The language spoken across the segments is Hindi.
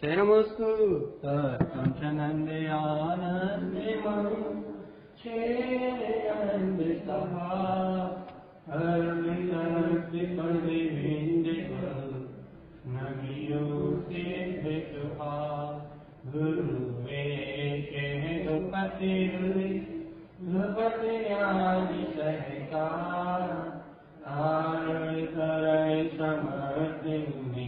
नमस्तु तत्संचनन्दयानन्दमं चेयन्द्रितः हरिहरतिपदिविन्दितः नमियोऽस्ति भिक्षुः गुरुवेशे नृपतियादिसहिता आरतरै समर्थिनि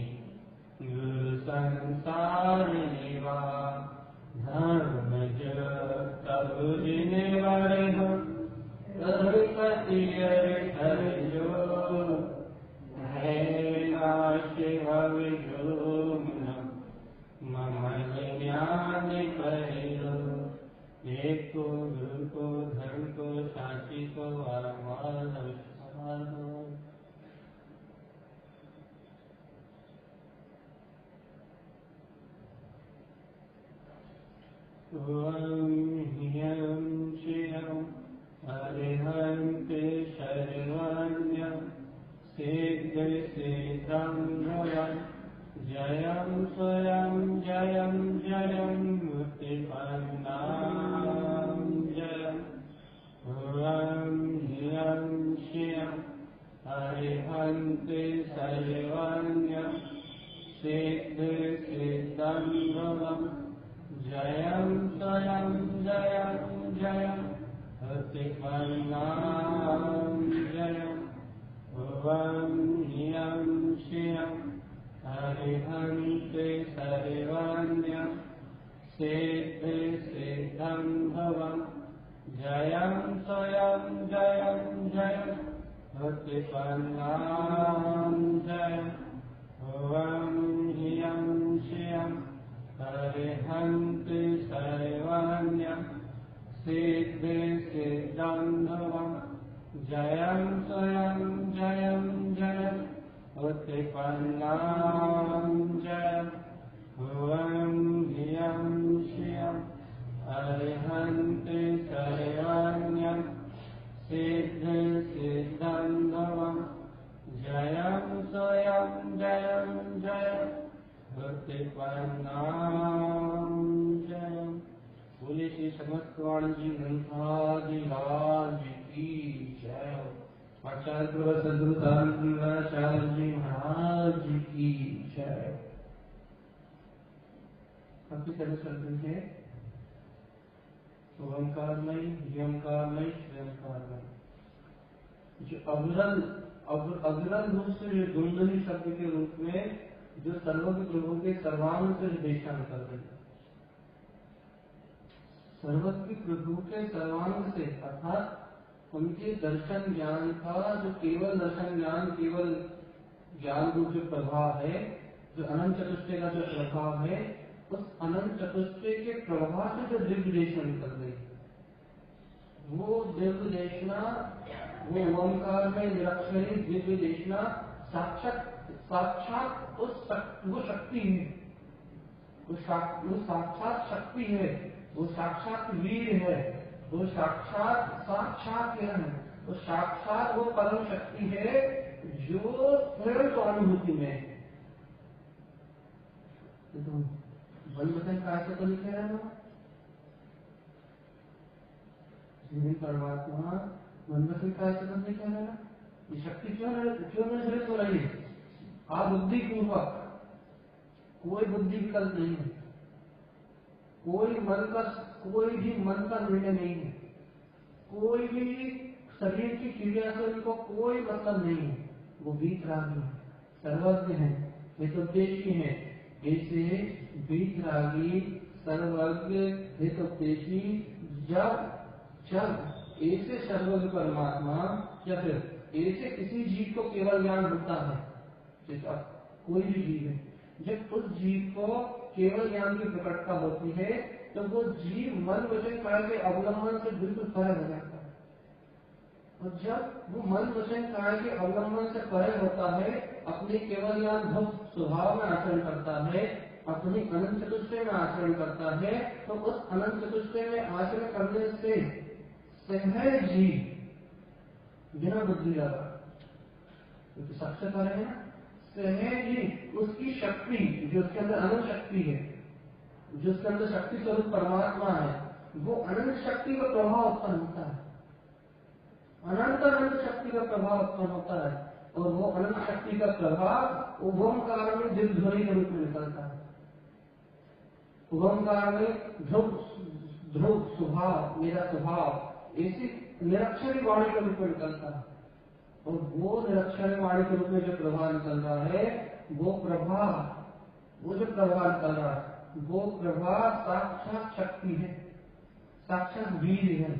गुरु संसारिवा धर्मज तब दिन वर्ह रघुपति हरिजो है शिव मम ज्ञान करो एक को गुरु को धर्म को साक्षी को ह्यं श्रियं हरिहन्ति शर्वण्यं सिद्धिसिद्धं भवन् जयं स्वयं जयं जयं मुक्तिपन्नां जयं ह्यं श्रियं हरिहन्ति शर्वण्यं सिद्धिसिद्धं भवन् जयं स्वयं जयं जयं मुक्तिपन्नां जयं ह्यं श्रियं हरिहन्ति शर्वण्यं सिद्धिसिद्धं भवन् जयं स्वयं जयं जयं मुक्तिपन्नां जयं ह्यं श्रियं हरिहन्ति शर्वण्यं सिद्धिसिद्धं भवन् जयं स्वयं जयं जयं मुक्तिपन्नां जयं ह्यं श्रियं हरिहन्ति शर्वण्यं सिद्धिसिद्धं भवन् जयं स्वयं जयं जयं मुक्तिपन्नां जयं। बोले श्री समस्तवाण जी ग्रंथादिलाल जी की जय। आचार्य सदगुरु धर्मचार्य जी महाराज जी की जय। काफी तरह शब्द है ओंकारमय, यमकारमय, श्रेयंकारमय। जो अग्रल रूप से जो गुंडली शब्द के रूप में जो सर्वज्ञ प्रभु के सर्वांग से निर्देशन कर रहे हैं, सर्वज्ञ प्रभु के सर्वांग से अर्थात उनके दर्शन ज्ञान का जो केवल दर्शन ज्ञान, केवल ज्ञान रूप जो प्रभाव है, जो अनंत चतुष्टय का जो प्रभाव है, उस अनंत चतुष्टय के प्रभाव से जो दिव्य देशना निकल रही है, वो दिव्य देशना, वो ओंकार में निरक्षरी दिव्य देशना साक्षात वो शक्ति है, वो साक्षात शक्ति है, वो साक्षात वीर है, वो साक्षात क्या है, वो साक्षात वो परम शक्ति है जो स्वयं स्वानुभूति में है। तो बल वचन काय से तो लिखे है ना, परमात्मा मन वचन काय से तो लिखे है ना, ये शक्ति क्यों निर्धारित हो रही है? बुद्धि पूर्वक, कोई बुद्धि विकल्प नहीं है, कोई भी मन का निर्णय नहीं है, कोई भी शरीर की क्रिया से उनको कोई मतलब नहीं है। वो वीतरागी है, सर्वज्ञ है, हितोपदेशी है। ऐसे वीतरागी सर्वज्ञ हितोपदेशी जब ऐसे सर्वज्ञ परमात्मा या फिर ऐसे किसी जीव को केवल ज्ञान होता है, कोई भी जीव है, जब उस जीव को केवल ज्ञान की प्रकटता होती है तो वो जीव मन वचन काया के अवलंबन से बिल्कुल परे हो जाता है। और जब वो मन वचन काया के अवलंबन से परे होता है, अपने केवल ज्ञान भव स्वभाव में आचरण करता है, अपनी अनंत चतुष्टय में आचरण करता है, तो उस अनंत चतुष्टय में आचरण करने से सहज जीव बिना बुद्धि लगा, क्योंकि सबसे पहले है सहज ही उसकी शक्ति, जो उसके अंदर अनंत शक्ति है, जो उसके अंदर शक्ति स्वरूप परमात्मा है, वो अनंत शक्ति का प्रभाव उत्पन्न होता है। अनंत शक्ति का प्रभाव उत्पन्न होता है और वो अनंत शक्ति का प्रभाव ओमकार में दिव्य ध्वनि के रूप में निकलता है। ओमकार में ध्रुव स्वभाव, मेरा स्वभाव, ऐसी निरक्षरी वाणी के रूप में निकलता है। और वो निरक्षरी वाणी के रूप में जो प्रभाव निकल रहा है, वो जो प्रभाव निकल रहा है, वो प्रभाव साक्षात शक्ति है, साक्षात वीर है,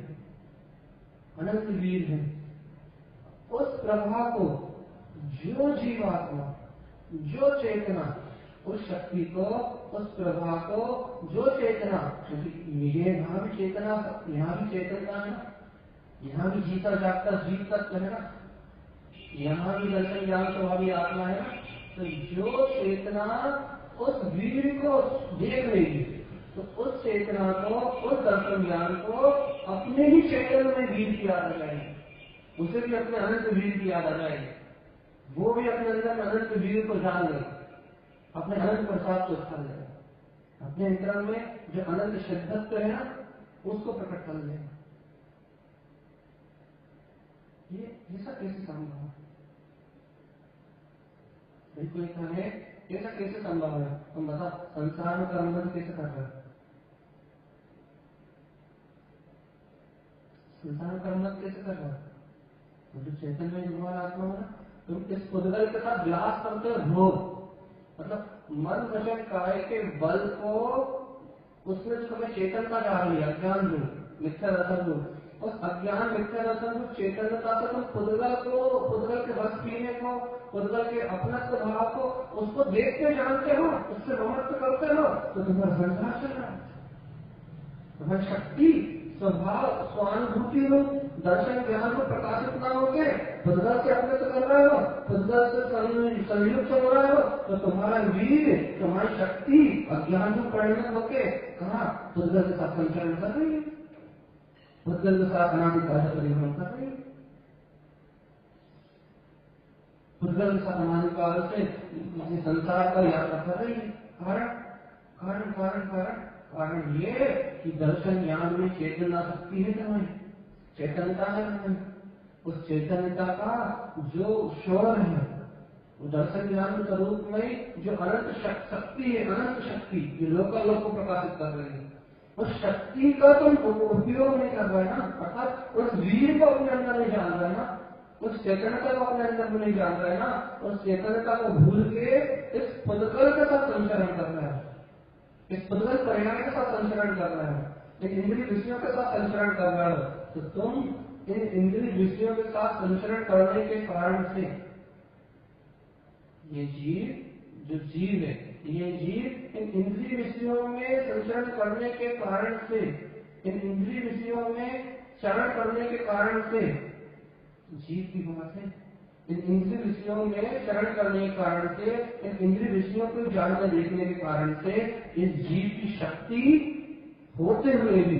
अनंत वीर है। उस प्रभाव को जो जीवात्मा, जो चेतना, उस शक्ति को, उस प्रभाव को जो चेतना, क्योंकि ये यहाँ भी चेतना, यहाँ भी चेतना है, यहाँ भी जीता जागता जीव तत्व है ना, यहाँ भी दर्शन ज्ञान स्वभावी आत्मा है ना। तो जो चेतना उस वीर को देख लेगी, तो उस चेतना को, उस दर्शन ज्ञान को अपने ही चेतन में वीर की याद आ जाएगी, उसे भी अपने अनंत वीर की याद आ जाएगी, वो भी अपने अंदर अनंत वीर को जान ले, अपने अनंत प्रसाद को उठा ले, अपने अंतर में जो अनंत सिद्धत्व है ना, उसको प्रकट कर ले। ये ऐसा कैसे संभव है? कोई कहे ऐसा कैसे संभव है? तुम बता, संसार में कर्म कैसे कर रहे हो? संसार में कर्म कैसे कर रहे हो? तो जो चैतन्य में निर्मल आत्मा है ना, तुम इस पुद्गल के साथ विलास करते हो, भोग, मतलब मन वचन काय के बल को उसने तुम्हें चेतनता डाल लिया, ज्ञान रूप, मिथ्या रसन रूप, उस अज्ञान मिथ्या रसन रूप चेतनता से तुम पुद्गल के बस पीने को, पुद्गल के अपनत्व भाव को, उसको देखते जानते हो, उससे ममत्व करते हो, तो तुम्हारा संसार चल रहा है। तुम्हारी शक्ति, स्वभाव, स्वानुभूति रूप दर्शन ज्ञान को प्रकाशित ना होके पुद्गल से अपने कर रहे हो, पुद्गल से संयुक्त हो रहे हो, तो तुम्हारा वीर, तुम्हारी शक्ति अज्ञान को परिणत होके कहा पुद्गल के साथ संचरण कर रही है, पुद्गल के साथ अनादिकाल परिभ्रमण कर रही है, पुद्गल के साथ अनादिकाल से संसार पर यात्रा कर रही है। कारण कारण कारण कारण कारण ये कि दर्शन ज्ञान में चेतना शक्ति है तुम्हें, चेतनता है तुम्हें, उस चेतनता का जो शोर है, वो दर्शन ज्ञान स्वरूप में जो अनंत शक्ति है, अनंत शक्ति जो लोकालोक को प्रकाशित कर रही है, उस शक्ति का तुम उपयोग नहीं कर रहे ना, अर्थात उस वीर को अपने अंदर नहीं जान रहे ना, उस चेतनता को अपने अंदर में नहीं जान रहे ना, उस चेतनता को भूल के इस पुद्गल के साथ संचरण कर रहे हैं, इस पुद्गल परिणाम के साथ संचरण कर रहे हो, इन इंद्रिय विषयों के साथ संचरण कर रहे हो, तो तुम इन इंद्रिय विषयों के साथ संचरण करने के कारण से ये जीव, जो जीव है, ये जीव इन इंद्रिय विषयों में संचरण करने के कारण से, इन इंद्रिय विषयों में चरण करने के कारण से, जीव की बात है, इन इंद्रिय विषयों में चरण करने के कारण से, इन इंद्रिय विषयों को जानने देखने के कारण से इस जीव की शक्ति होते हुए भी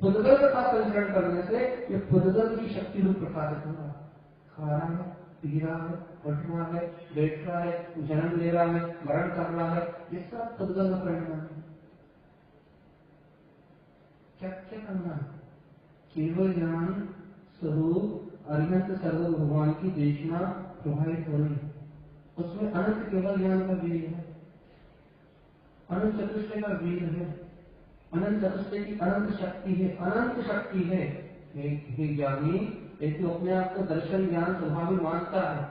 पुद्गल के साथ संचरण करने से ये पुद्गल की शक्ति रूप प्रकाशित हो रहा है। खा रहा है, पी रहा है, उठ रहा है, बैठ रहा है, जन्म ले रहा है, मरण कर रहा है, ये सब पुद्गल का परिणाम है। क्या क्या करना है? केवल ज्ञान स्वरूप अनंत सर्व भगवान की देखना प्रभावित हो रही है, उसमें अनंत केवल ज्ञान का वीर है, अनंत चतुष्टय का वीर है, अनंत चतुष्टय की अनंत शक्ति है, अनंत शक्ति है। हे ज्ञानी, यदि तो अपने आप को दर्शन ज्ञान स्वभाव मानता है,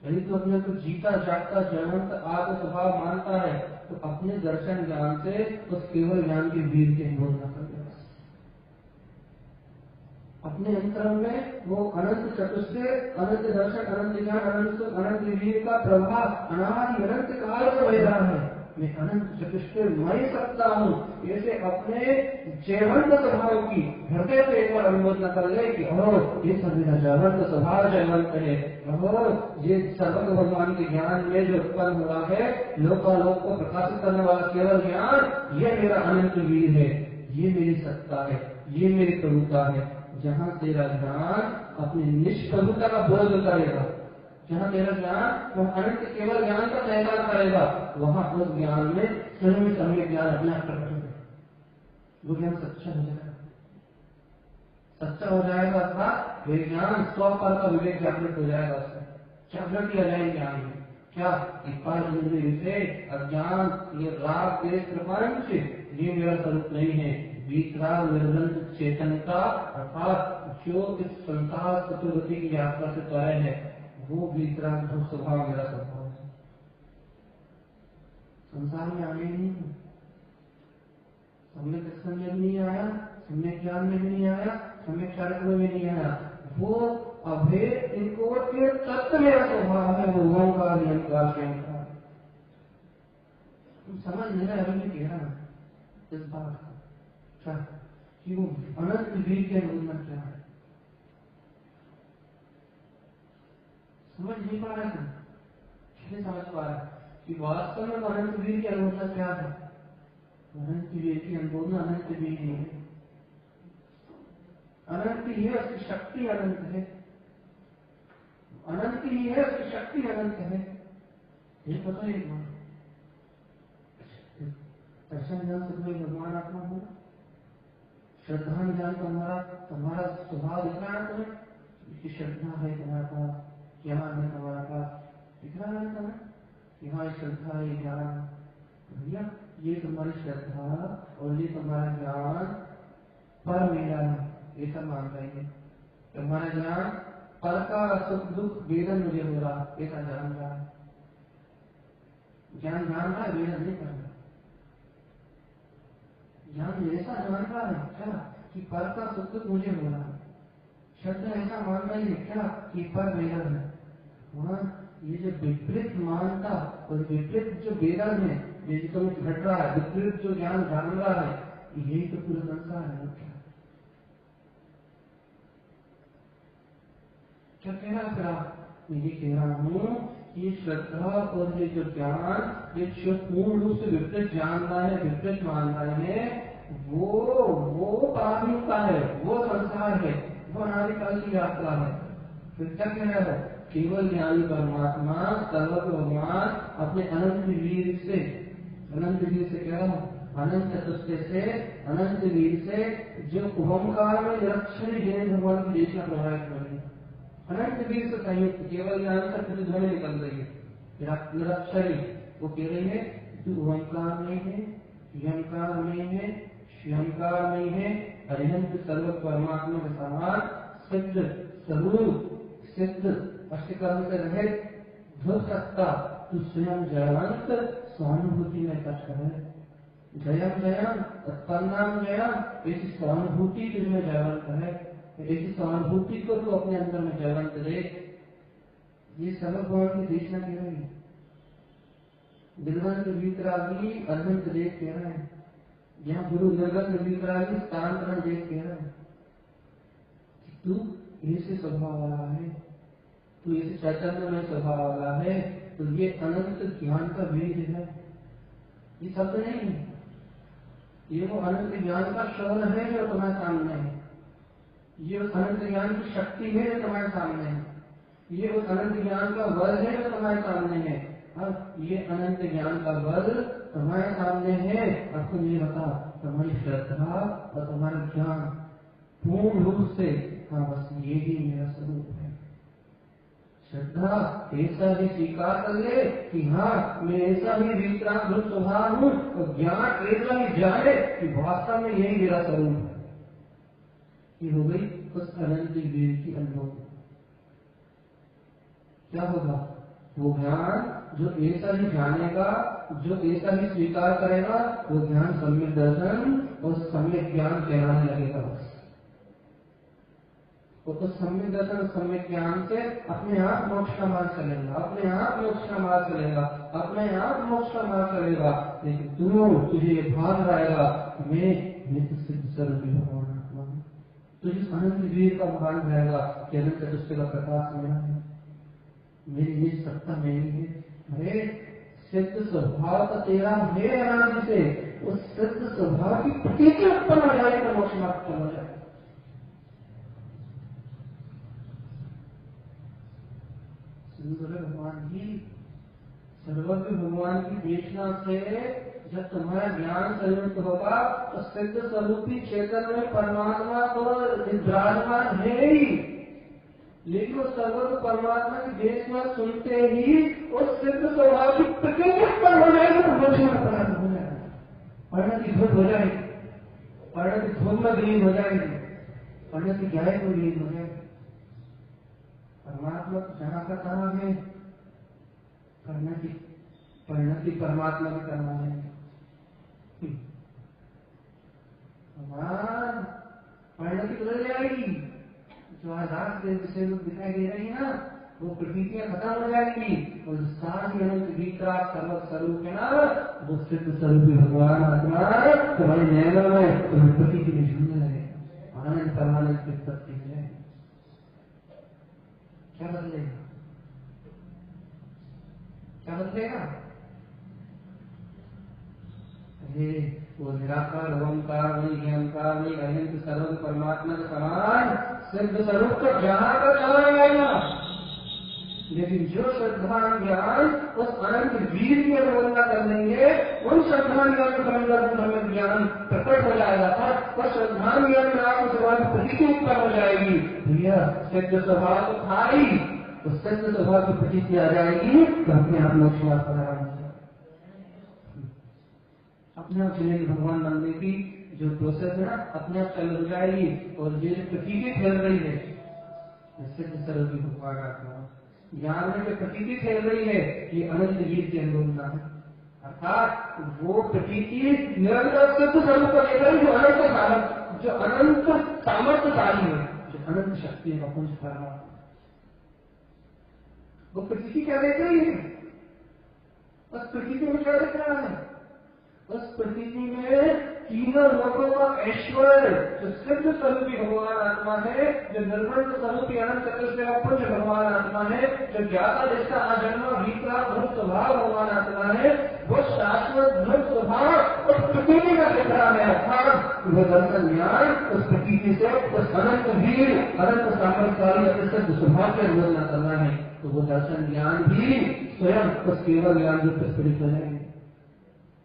यदि तो अपने को जीता जागता जयवंत आत्म स्वभाव मानता है, तो अपने दर्शन ज्ञान से उस केवल ज्ञान के वीर के बोधना कर देगा। अपने अंतरंग में वो अनंत चतुष्टय, अनंत दर्शन, अनंत ज्ञान, अनंत वीर का प्रभाव अनादि अनंत काल से बह रहा है। मैं अनंत चतुष्टय मैं सकता हूँ, ऐसे अपने जयवंत स्वभाव की हृदय से एक बार अनुमोदन कर ले कि ये सब मेरा जयवंत स्वभाव जयवंत है, ये सर्वज्ञ भगवान के ज्ञान में जो उत्पन्न हुआ है, लोकालोक को प्रकाशित करने वाला केवल ज्ञान, ये मेरा अनंत वीर है, ये मेरी सत्ता है, ये मेरी प्रभुता है। जहाँ तेरा ज्ञान अपनी निष्प्रभुता का बोध करेगा, जहाँ तेरा ज्ञान वह अनंत केवल ज्ञान का सहकार करेगा, वहां उस ज्ञान में स्वयं सम्यक ज्ञान अपने आप प्रकट होगा, वो ज्ञान सच्चा हो जाएगा। सच्चा हो जाएगा अर्थात वे ज्ञान स्वफल का विवेक जागृत हो जाएगा, उसमें जागृति आ जाएगी ज्ञान में। क्या विषय अज्ञान, ये राग देश प्रपंच, ये मेरा स्वरूप नहीं है। वीतराग निर्बंध चेतन का अर्थात जो इस संसार चतुर्गति की यात्रा से तय है, वो वीतराग स्वभाव मेरा स्वभाव है। संसार में आने नहीं, सम्यक दर्शन में भी नहीं आया, सम्यक ज्ञान में भी नहीं आया, सम्यक कार्यक्रम में भी नहीं आया, वो अभेद इनको के तत्व मेरा स्वभाव है, वो ओंकार निरंकार शंकर। तुम समझ नहीं रहे, अभी कह रहा इस बात को क्या कि वो अनंत वीर के अनुमान क्या है, समझ नहीं पा रहे, कैसे समझ पा रहे कि वास्तव में अनंत वीर की अनुमान क्या है। अनंत वीर की अनुमान अनंत वीर नहीं है, अनंत ही है, उसकी शक्ति अनंत है, अनंत ही है, उसकी शक्ति अनंत है। ये पता है, एक बार दर्शन ज्ञान से कोई भगवान आत्मा होगा, श्रद्धा ज्ञान तुम्हारा तुम्हारा स्वभाव दिख रहा है तुम्हें, इसकी श्रद्धा है तुम्हारे पास, ज्ञान है तुम्हारे पास, दिख रहा है तुम्हें, यहाँ श्रद्धा है ज्ञान, भैया ये तुम्हारी श्रद्धा और ये तुम्हारा ज्ञान पर मेरा है, ये सब मान रही है। तुम्हारा ज्ञान पर का सुख दुख वेदन मुझे हो रहा, ऐसा जान रहा है, ज्ञान जान रहा है, वेदन नहीं कर रहा। ज्ञान ऐसा जान रहा है क्या कि पर का सुख दुख मुझे हो रहा है, श्रद्धा ऐसा मान रही है क्या कि पर वेदन है। वहाँ ये जो विपरीत मानता और विपरीत जो वेदन है, ये जो घट रहा है, विपरीत जो ज्ञान जान रहा है, यही तो पूरा संसार है। क्या कह रहा है, मैं ये कह रहा हूँ ये श्रद्धा और ये जो ज्ञान, ये जो पूर्ण रूप से विपरीत जान रहा है, विपरीत मान रहा है, वो प्राथमिकता है, वो संसार है, वो अनादिकाल की यात्रा है। फिर क्या कह रहा है, केवल ज्ञानी परमात्मा सर्वज्ञ भगवान अपने अनंत वीर से, अनंत वीर से क्या अनंत चतुष्टय से, अनंत वीर से जो ओंकार में निरक्षर भगवान की देशा प्रभावित हो रही है, अनंत वीर से संयुक्त केवल ज्ञान से प्रतिध्वनि निकल रही है, निरक्षरी वो कह रही है तू ओंकार में है, यंकार में है, श्यंकार में है, अरिहंत सर्व परमात्मा के समान सिद्ध स्वरूप, सिद्ध अष्टकर्म से रहित ध्रुव सत्ता, तू स्वयं जयवंत सहानुभूति में कष्ट है। जयम जयम तत्पन्नाम जयम, ऐसी सहानुभूति तुझमें जयवंत है, ऐसी सहानुभूति को तू अपने अंदर में जयवंत देख। ये सर्व भगवान की देशना कह रही है। निर्गंध वीतरागी अरविंद देव कह रहे हैं, यहाँ गुरु निर्गंध वीतरागी स्थान देव कह रहे हैं, तू ऐसे स्वभाव वाला है, तू ऐसे चैतन्य में स्वभाव वाला है, तो ये अनंत ज्ञान का बीज है, ये शब्द नहीं है, ये वो अनंत ज्ञान का शब्द है जो तुम्हारे सामने है, ये उस अनंत ज्ञान की शक्ति है जो तुम्हारे सामने है, ये उस अनंत ज्ञान का बल है जो तुम्हारे सामने है। अब ये अनंत ज्ञान का बल तुम्हारे सामने है, आपको ये बता तुम्हारी श्रद्धा और तुम्हारा ज्ञान पूर्ण रूप से, हाँ बस ये ही मेरा स्वरूप है। श्रद्धा ऐसा भी स्वीकार कर ले कि हाँ मैं ऐसा ही विक्रांत स्वभाव हूँ, और ज्ञान ऐसा ही जाने कि वास्तव में यही मेरा स्वरूप है। ये हो गई उस अनंत वीर की अनुभव। क्या होगा, वो ज्ञान जो ऐसा ही जानेगा, जो ऐसा ही स्वीकार करेगा, वो ज्ञान सम्यक दर्शन और सम्यक ज्ञान कहलाने लगेगा। तो उस सम्यक दर्शन सम्यक ज्ञान से अपने आप मोक्ष का मार्ग चलेगा, अपने आप मोक्ष का मार्ग चलेगा, अपने आप मोक्ष का मार्ग चलेगा। लेकिन तुझे भाग रहेगा मैं सिद्ध स्वरूप भगवान आत्मा हूँ, तुझे अनंत वीर का भान रहेगा कि अनंत चतुष्टय का प्रकाश मेरा है, मेरी ये सत्ता मेरी है। अरे सिद्ध स्वभाव का तेरा है अनादि से, उस सिद्ध स्वभाव की प्रतीति उत्पन्न हो जाए तो मोक्ष मार्ग चला जाए। बोले भगवान जी, सर्वज्ञ भगवान की देखना से जब तुम्हारा ज्ञान संयुक्त होगा तो सिद्ध स्वरूपी चेतन में परमात्मा तो विराजमान है ही, लेकिन उस सर्वज्ञ परमात्मा की देखना सुनते ही उस सिद्ध स्वभाव की प्रकृति पर हो जाएगा तो परिणति धूप हो जाएगी, परिणति धूप में विलीन हो जाएगी, परिणति ज्ञान में विलीन हो जाएगी। परमात्मा जहाँ का कहाँ है, परिणति परमात्मा की करना है। भगवान परिणति बदल जाएगी, जो आजाद विषय रूप दिखाई दे रही है ना, वो प्रकृतियां खत्म हो जाएगी और सारी अनंत गीता सर्व स्वरूप है ना, वो सिद्ध स्वरूप भगवान आत्मा तुम्हारे नैनों में तुम्हें प्रकृति में झूमने लगे, आनंद परमानंद की उत्पत्ति है। क्या बदलेगा, क्या बदलेगा? अरे वो निराकार ओंकार नहीं, ज्ञानकार नहीं, अनंत सर्व परमात्मा के समान सिद्ध स्वरूप का ज्ञान का चला जाएगा। लेकिन जो श्रद्धा ज्ञान उस अनंत वीर की अवहेलना कर लेंगे, उन श्रद्धा ज्ञान में ज्ञान प्रकट हो जाएगा था, और श्रद्धा ज्ञान में आपको स्वभाव प्रतीति उत्पन्न हो जाएगी। भैया सिद्ध स्वभाव तो था ही, तो सिद्ध स्वभाव की प्रतीति आ जाएगी तो अपने आप मोक्ष मार्ग पर आराम से अपने आप चलेगी। भगवान बनने की जो प्रोसेस है ना, अपने आप चल हो जाएगी, और ये जो प्रतीति फैल रही है सिद्ध स्वरूप भगवान आत्मा ज्ञान में जो प्रतीति फैल रही है, ये अनंत गीत के अनुभव है, अर्थात वो प्रतीति निरंतर सिद्ध स्वरूप का लेकर जो अनंत सामर्थ्यशाली है, जो अनंत शक्ति का पुंज कर रहा है, वो प्रतीति क्या देख रही है? उस प्रतीति में क्या देख रहा है? उस प्रतीति में तीनों लोगों का ऐश्वर्य जो सिद्ध स्वरूपी भगवान आत्मा है, जो निर्मल स्वरूपी अनंत चतुर्थ का पुंज भगवान आत्मा है, जो ज्ञाता जिसका आजन्म भीतरा ध्रुव स्वभाव भगवान आत्मा है, वो शाश्वत ध्रुव स्वभाव उस प्रतीति का दिख रहा है। अर्थात वह दर्शन ज्ञान उस प्रतीति से उस अनंत वीर अनंत सामर्थ्यशाली अतिशुद्ध स्वभाव से बोलना करना है, तो वो दर्शन ज्ञान भी स्वयं उस केवल ज्ञान जो प्रस्फुटित हो जाएंगे,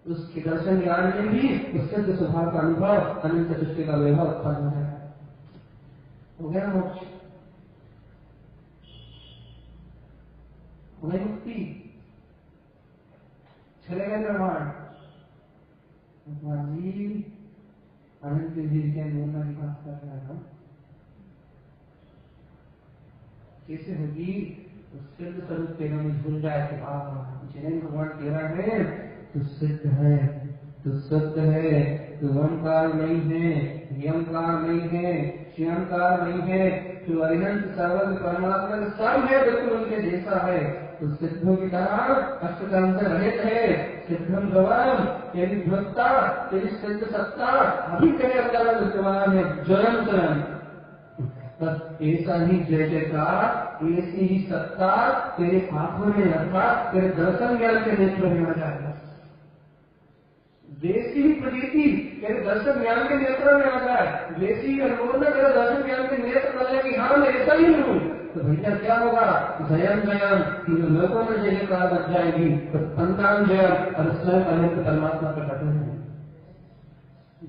उसके दर्शन ज्ञान में भी उस सिद्ध स्वभाव का अनुभव अनंत सृष्टि का वैभव उत्पन्न हो जाएगा। हो गया मोक्ष, हो गई मुक्ति, चले गए निर्माण। भगवान जी अनंत वीर के निर्माण की बात कर रहे हैं, कैसे होगी? उस सिद्ध स्वरूप के में झूल जाए कि जिन्हें भगवान कह रहे हैं तू सिद्ध है, तू सत्य है, तू ओंकार नहीं है, नियमकार नहीं है, श्यामकार नहीं है, तू अरिहंत सर्वज्ञ परमात्मा सब है, बिल्कुल उनके जैसा है, तू सिद्धों की तरह अष्टकर्म से रहित है, सिद्धम गवाम तेरी भक्ता तेरी सिद्ध सत्ता अभी तेरे अंदर विद्यमान है, ज्वलन चरण बस ऐसा ही जय जयकार, ऐसी ही सत्ता तेरे हाथों में अर्थात तेरे दर्शन ज्ञान के नेत्र में आ जाएगा, वैसी ही प्रतीति तेरे दर्शन ज्ञान के नेत्र में आ जाए, वैसी ही अनुभव में तेरे दर्शन ज्ञान के नेत्र बन जाए कि हाँ मैं ऐसा ही हूँ, तो भैया क्या होगा? जयम जयम तीनों लोगों में जय कहा बच जाएगी, तो संतान जयम और स्वयं अनंत परमात्मा का कथन है।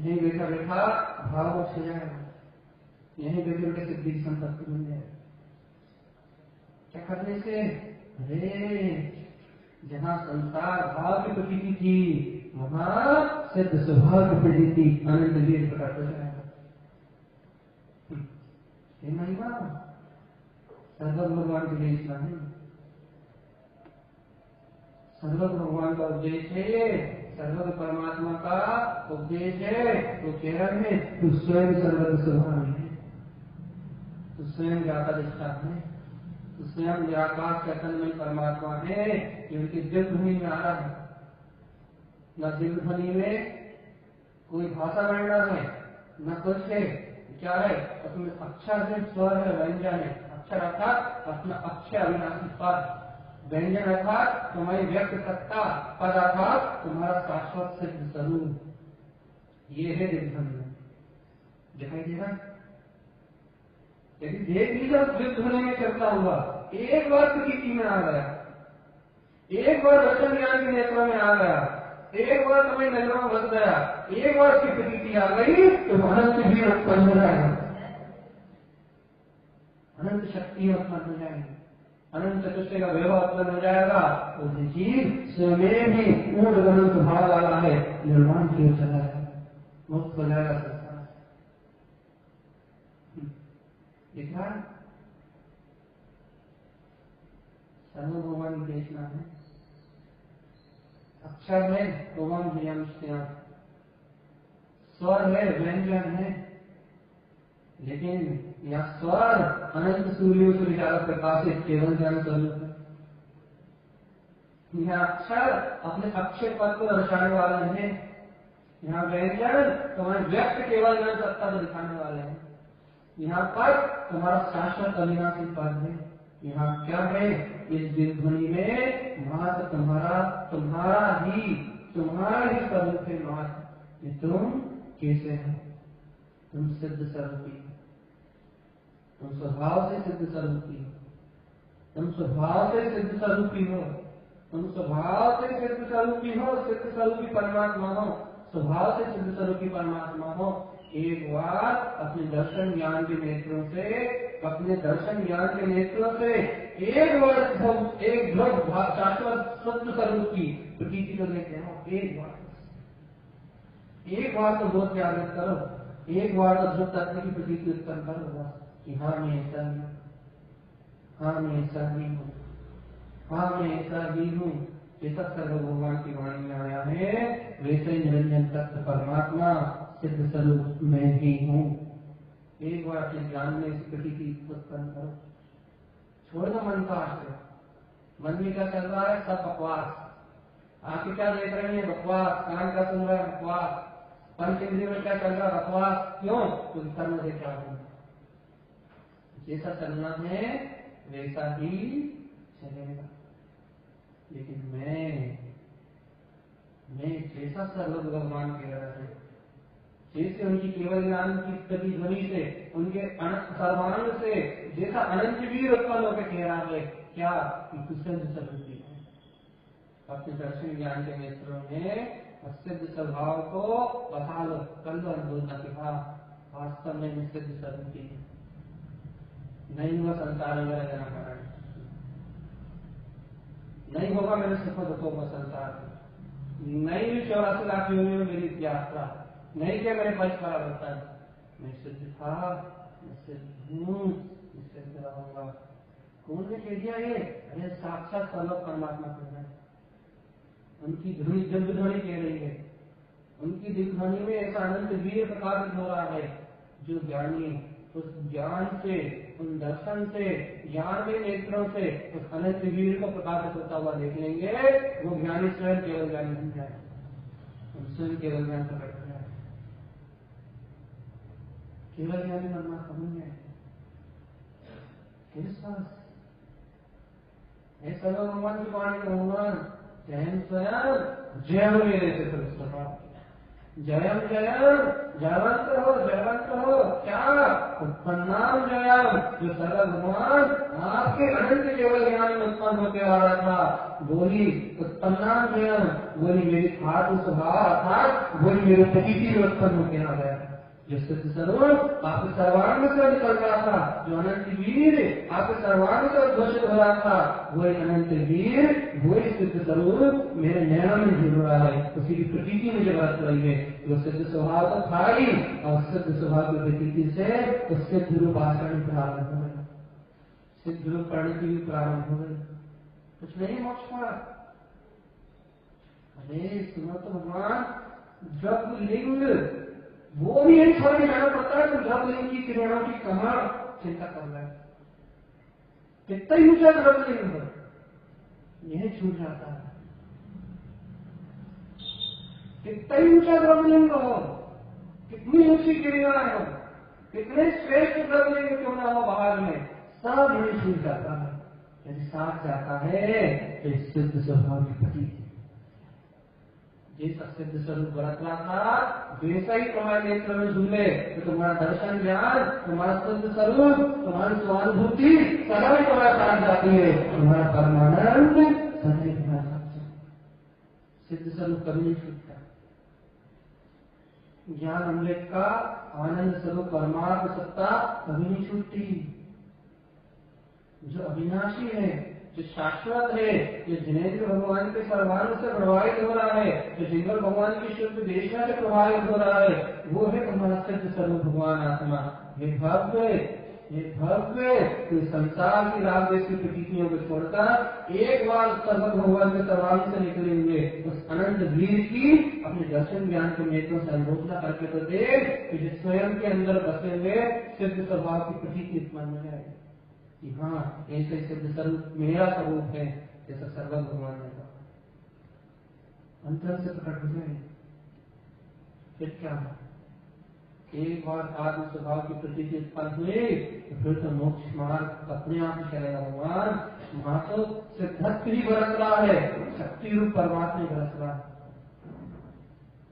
यही बैठा बैठा भाव हो जाएगा, यही बैठे बैठे सिद्धि की संपत्ति बन जाए। क्या करने से? अरे जहाँ संसार भाव की प्रतीति थी, वहां सिद्ध स्वभाव की प्रतीति अनंत वीर प्रकट हो जाएगा। महिमा सर्वज्ञ भगवान के लिए इतना है, सर्वज्ञ भगवान का उपदेश है, सर्वज्ञ परमात्मा का उपदेश है। तो कह रहे हैं तू स्वयं सर्वज्ञ स्वभाव है, तू स्वयं ज्ञाता दिखता है, तू स्वयं आकाश चैतन्य में परमात्मा है, क्योंकि दिव्य ध्वनि में आ रहा है, न दिव्य ध्वनि में कोई भाषा वर्णन है न कुछ है, क्या है? उसमें अक्षर है, स्वर है, व्यंजन है। अक्षर अर्थात अपना अक्षय अविनाशी पद, व्यंजन अर्थात तुम्हारी व्यक्त सत्ता, पद अर्थात तुम्हारा शाश्वत सिद्ध स्वरूप, ये है दिव्य ध्वनि में दिखाई दे रहा। यदि देख लीजिए दिव्य ध्वनि में चलता हुआ एक बार प्रतीति में आ गया, एक बार दर्शन ज्ञान के नेत्रों में आ गया, एक बार तुम्हें नजरों में बस गया, एक बार की प्रतीति आ गई तो अनंत भी उत्पन्न हो जाएगा, अनंत शक्ति उत्पन्न हो जाएगी, अनंत चतुष्टय का वैभव उत्पन्न हो जाएगा। तो जीव स्वयं ही पूर्ण अनंत भाव वाला है, निर्माण की ओर चला है, मुक्त हो जाएगा संसार। देखा सर्व भगवान देखना है, अक्षर है भगवान ज्ञान, स्वर है व्यंजन है, लेकिन यह स्वर अनंत सूर्यों से ज्यादा प्रकाशित केवल ज्ञान स्वरूप है। यह अक्षर अपने अक्षर पद को दर्शाने वाला है, यहाँ व्यंजन तुम्हारे व्यक्त केवल ज्ञान सत्ता को दिखाने वाले हैं, यहाँ पर तुम्हारा शाश्वत अविनाशी पद है। यहाँ क्या है, इस दिल ध्वनि में मात्र तुम्हारा ही स्वरूप है। मात्र तुम कैसे हो, तुम सिद्ध स्वरूपी, तुम स्वभाव से सिद्ध स्वरूपी हो, तुम स्वभाव से सिद्ध स्वरूपी हो, तुम स्वभाव से सिद्ध स्वरूपी हो, सिद्ध स्वरूपी परमात्मा हो, स्वभाव से सिद्ध स्वरूपी परमात्मा हो। एक बार अपने दर्शन ज्ञान के नेत्रों से, अपने दर्शन ज्ञान के नेत्रों से एक बार एक ध्रुव शाश्वत शुद्ध स्वरूप की प्रतीति को लेते हो। एक बार तो बहुत जागृत करो, एक बार तो ध्रुव तत्व की प्रतीति उत्पन्न करो कि हाँ मैं ऐसा ही हूँ, हाँ मैं ऐसा ही हूँ, हाँ मैं ऐसा ही हूँ। जैसा सर्व भगवान की वाणी में आया है, वैसे ही निरंजन तत्व परमात्मा सिद्ध स्वरूप में ही हूँ। एक बार अपने ज्ञान में इस प्रतीति उत्पन्न करो, छोड़ दो मन का आश्रय। मन में क्या चल रहा है, सब बकवास, आंखें क्या देख रही है, बकवास, कान क्या सुन रहा है, बकवास, पंच इंद्रियों में क्या चल रहा है, बकवास। क्यों, कुछ कर्म से क्या होगा, जैसा चलना है वैसा ही चलेगा। लेकिन मैं जैसा सर्व भगवान कह रहा है, जैसे उनकी केवल ज्ञान की प्रतिध्वनि से, उनके सर्वांग से जैसा अनंत वीर उत्पन्न होकर कह रहा है, क्या सिद्ध स्वरूपी है। अपने दर्शन ज्ञान के नेत्रों में सिद्ध स्वभाव को बता लो, कर लो अनुभूत के बाद वास्तव में सिद्ध स्वरूपी है, नहीं हुआ संसार वगैरह जनाकरण, नहीं होगा मेरे सुख दुखों का संसार, नहीं भी 84 लाख योनियों में मेरी यात्रा, नहीं क्या मेरे पक्ष परावर्तन, मैं सिद्ध था, मैं सिद्ध हूँ, मैं सिद्ध रहूंगा। कौन ने कह दिया ये? अरे साक्षात सर्व परमात्मा कह रहे हैं, उनकी ध्वनि दिव्य ध्वनि कह रही है, उनकी दिव्य ध्वनि में ऐसा अनंत वीर प्रकाशित हो रहा है, जो ज्ञानी उस ज्ञान से, उन दर्शन से, ज्ञान के नेत्रों से उस अनंत वीर को प्रकाशित होता हुआ देख लेंगे, वो ज्ञानी स्वयं केवल ज्ञानी बन जाए, स्वयं केवल ज्ञान प्रकट हो जाए। केवल ज्ञानी बनना समझ है ऐसा भगवान की वाणी का भगवान जयम स्वयं जयम मेरे से जयम जयम जयवंत हो, क्या उत्पन्नाम जयम, जो सर्व भगवान आपके अनंत केवल ज्ञान में उत्पन्न होते आ रहा था, बोली उत्पन्नाम जयम, बोली मेरी आत्म स्वभाव अर्थात बोली मेरे प्रतीति में उत्पन्न होते आ गया, जो सिद्ध स्वरूप आपके सर्वांग से निकल रहा था, जो अनंत वीर आपके सर्वांग से उद्घोषित हो रहा था, वही अनंत वीर वही सिद्ध स्वरूप मेरे नैनों में जुड़ रहा है, उसी की प्रतीति में जब रख रही है। जो सिद्ध स्वभाव तो था ही, और सिद्ध स्वभाव की प्रतीति से उस सिद्ध रूप आचरण प्रारंभ हो गए, सिद्ध रूप प्रणति भी प्रारंभ हो गई। कुछ नहीं मोक्ष का, अरे सुनो तो भगवान जब लिंग वो भी एक छोड़ के जाना पड़ता है, तो जब लिंग की क्रियाओं की कहाँ चिंता कर रहा है, कितना ही ऊंचा द्रव लिंग हो यह छूट जाता है, कितना ही ऊंचा द्रव्यलिंग हो, कितनी ऊंची क्रियाएं हो, कितने श्रेष्ठ द्रव्यलिंग क्यों ना हो बाहर में, सब यही छूट जाता है। यदि साथ जाता है तो सिद्ध स्वभाव की प्रतीति, जिस सिद्ध स्वरूप बरत रहा था वैसा ही तुम्हारे नेत्र में झूले, तो तुम्हारा दर्शन ज्ञान, तुम्हारा सिद्ध स्वरूप, तुम्हारी स्वानुभूति सदा ही तुम्हारे साथ जाती है। तुम्हारा परमानंद सदा ही तुम्हारे साथ, सिद्ध स्वरूप कभी नहीं छूटता। ज्ञान अमृत का आनंद स्वरूप परमात्म सत्ता कभी नहीं छूटती। जो अविनाशी है, जो शाश्वत है, जो जिनेन्द्र भगवान के सर्वांग से प्रभावित हो रहा है, जो जिंगल भगवान की शुद्ध देशना से प्रभावित हो रहा है, वो है तुम्हारा सिद्ध स्वरूप भगवान आत्मा। ये भव्य तो संसार की राग देश की प्रतीतियों को छोड़कर एक बार सर्वत भगवान के सर्वांग से निकले हुए उस अनंत वीर की अपने दर्शन ज्ञान के नेत्रों से अनुभूतना करके तो देख कि जो स्वयं के अंदर बसे हुए सिद्ध स्वभाव की प्रतीति उत्पन्न हो जाए कि हाँ ऐसे सिद्ध स्वरूप मेरा स्वरूप है, जैसा सर्वत भगवान ने कहा, अंतर से प्रकट हो जाए। फिर क्या एक बार आत्म स्वभाव की प्रतीति उत्पन्न हुई तो फिर तो मोक्ष मार्ग अपने आप ही चलेगा। भगवान वहां तो सिद्धत्व ही बरस रहा है, शक्ति रूप परमात्मा ही बरस रहा है।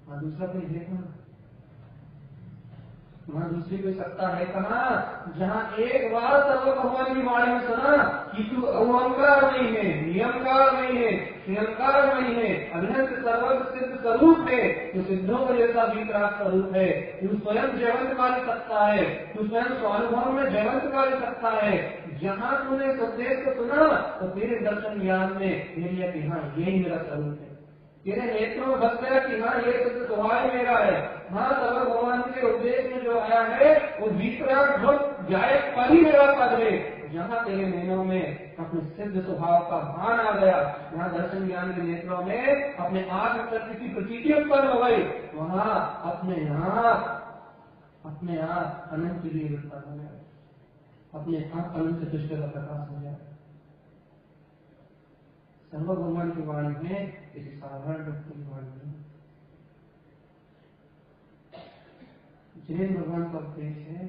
वहां दूसरा कोई देखा, वहां दूसरी कोई सत्ता है कहाँ, जहाँ एक बार सर्व भगवान की वाणी में सुना कि तू अहंकार नहीं है, नियमकार नहीं है, नियमकार नहीं है, अभिनंद सर्वज्ञ सिद्ध स्वरूप है, तू सिद्धों का जैसा विकराट स्वरूप है, तू स्वयं जयवंत वाली सत्ता है, तू स्वयं स्वानुभव में जयवंत वाली सत्ता है। जहाँ तूने संदेश को सुना तो तेरे दर्शन ज्ञान में ये कि हाँ यही मेरा स्वरूप है, तेरे नेत्रों में बस गया कि हाँ ये सिद्ध स्वभाव मेरा है। हाँ सर्व भगवान के उपदेश में जो आया है वो विकराट बहुत जायक पद ही मेरा पद है। जहाँ तेरे नैनों में अपने सिद्ध स्वभाव का भान आ गया, जहाँ दर्शन ज्ञान के नेत्रों में अपने आत्म सत्य की प्रतीति उत्पन्न हो गई, वहाँ अपने आप अनंत वीर उत्पन्न हो जाए, अपने आप अनंत दृष्टि का प्रकाश हो जाए। सर्व भगवान की वाणी में किसी साधारण व्यक्ति की वाणी में जिन भगवान का उपदेश है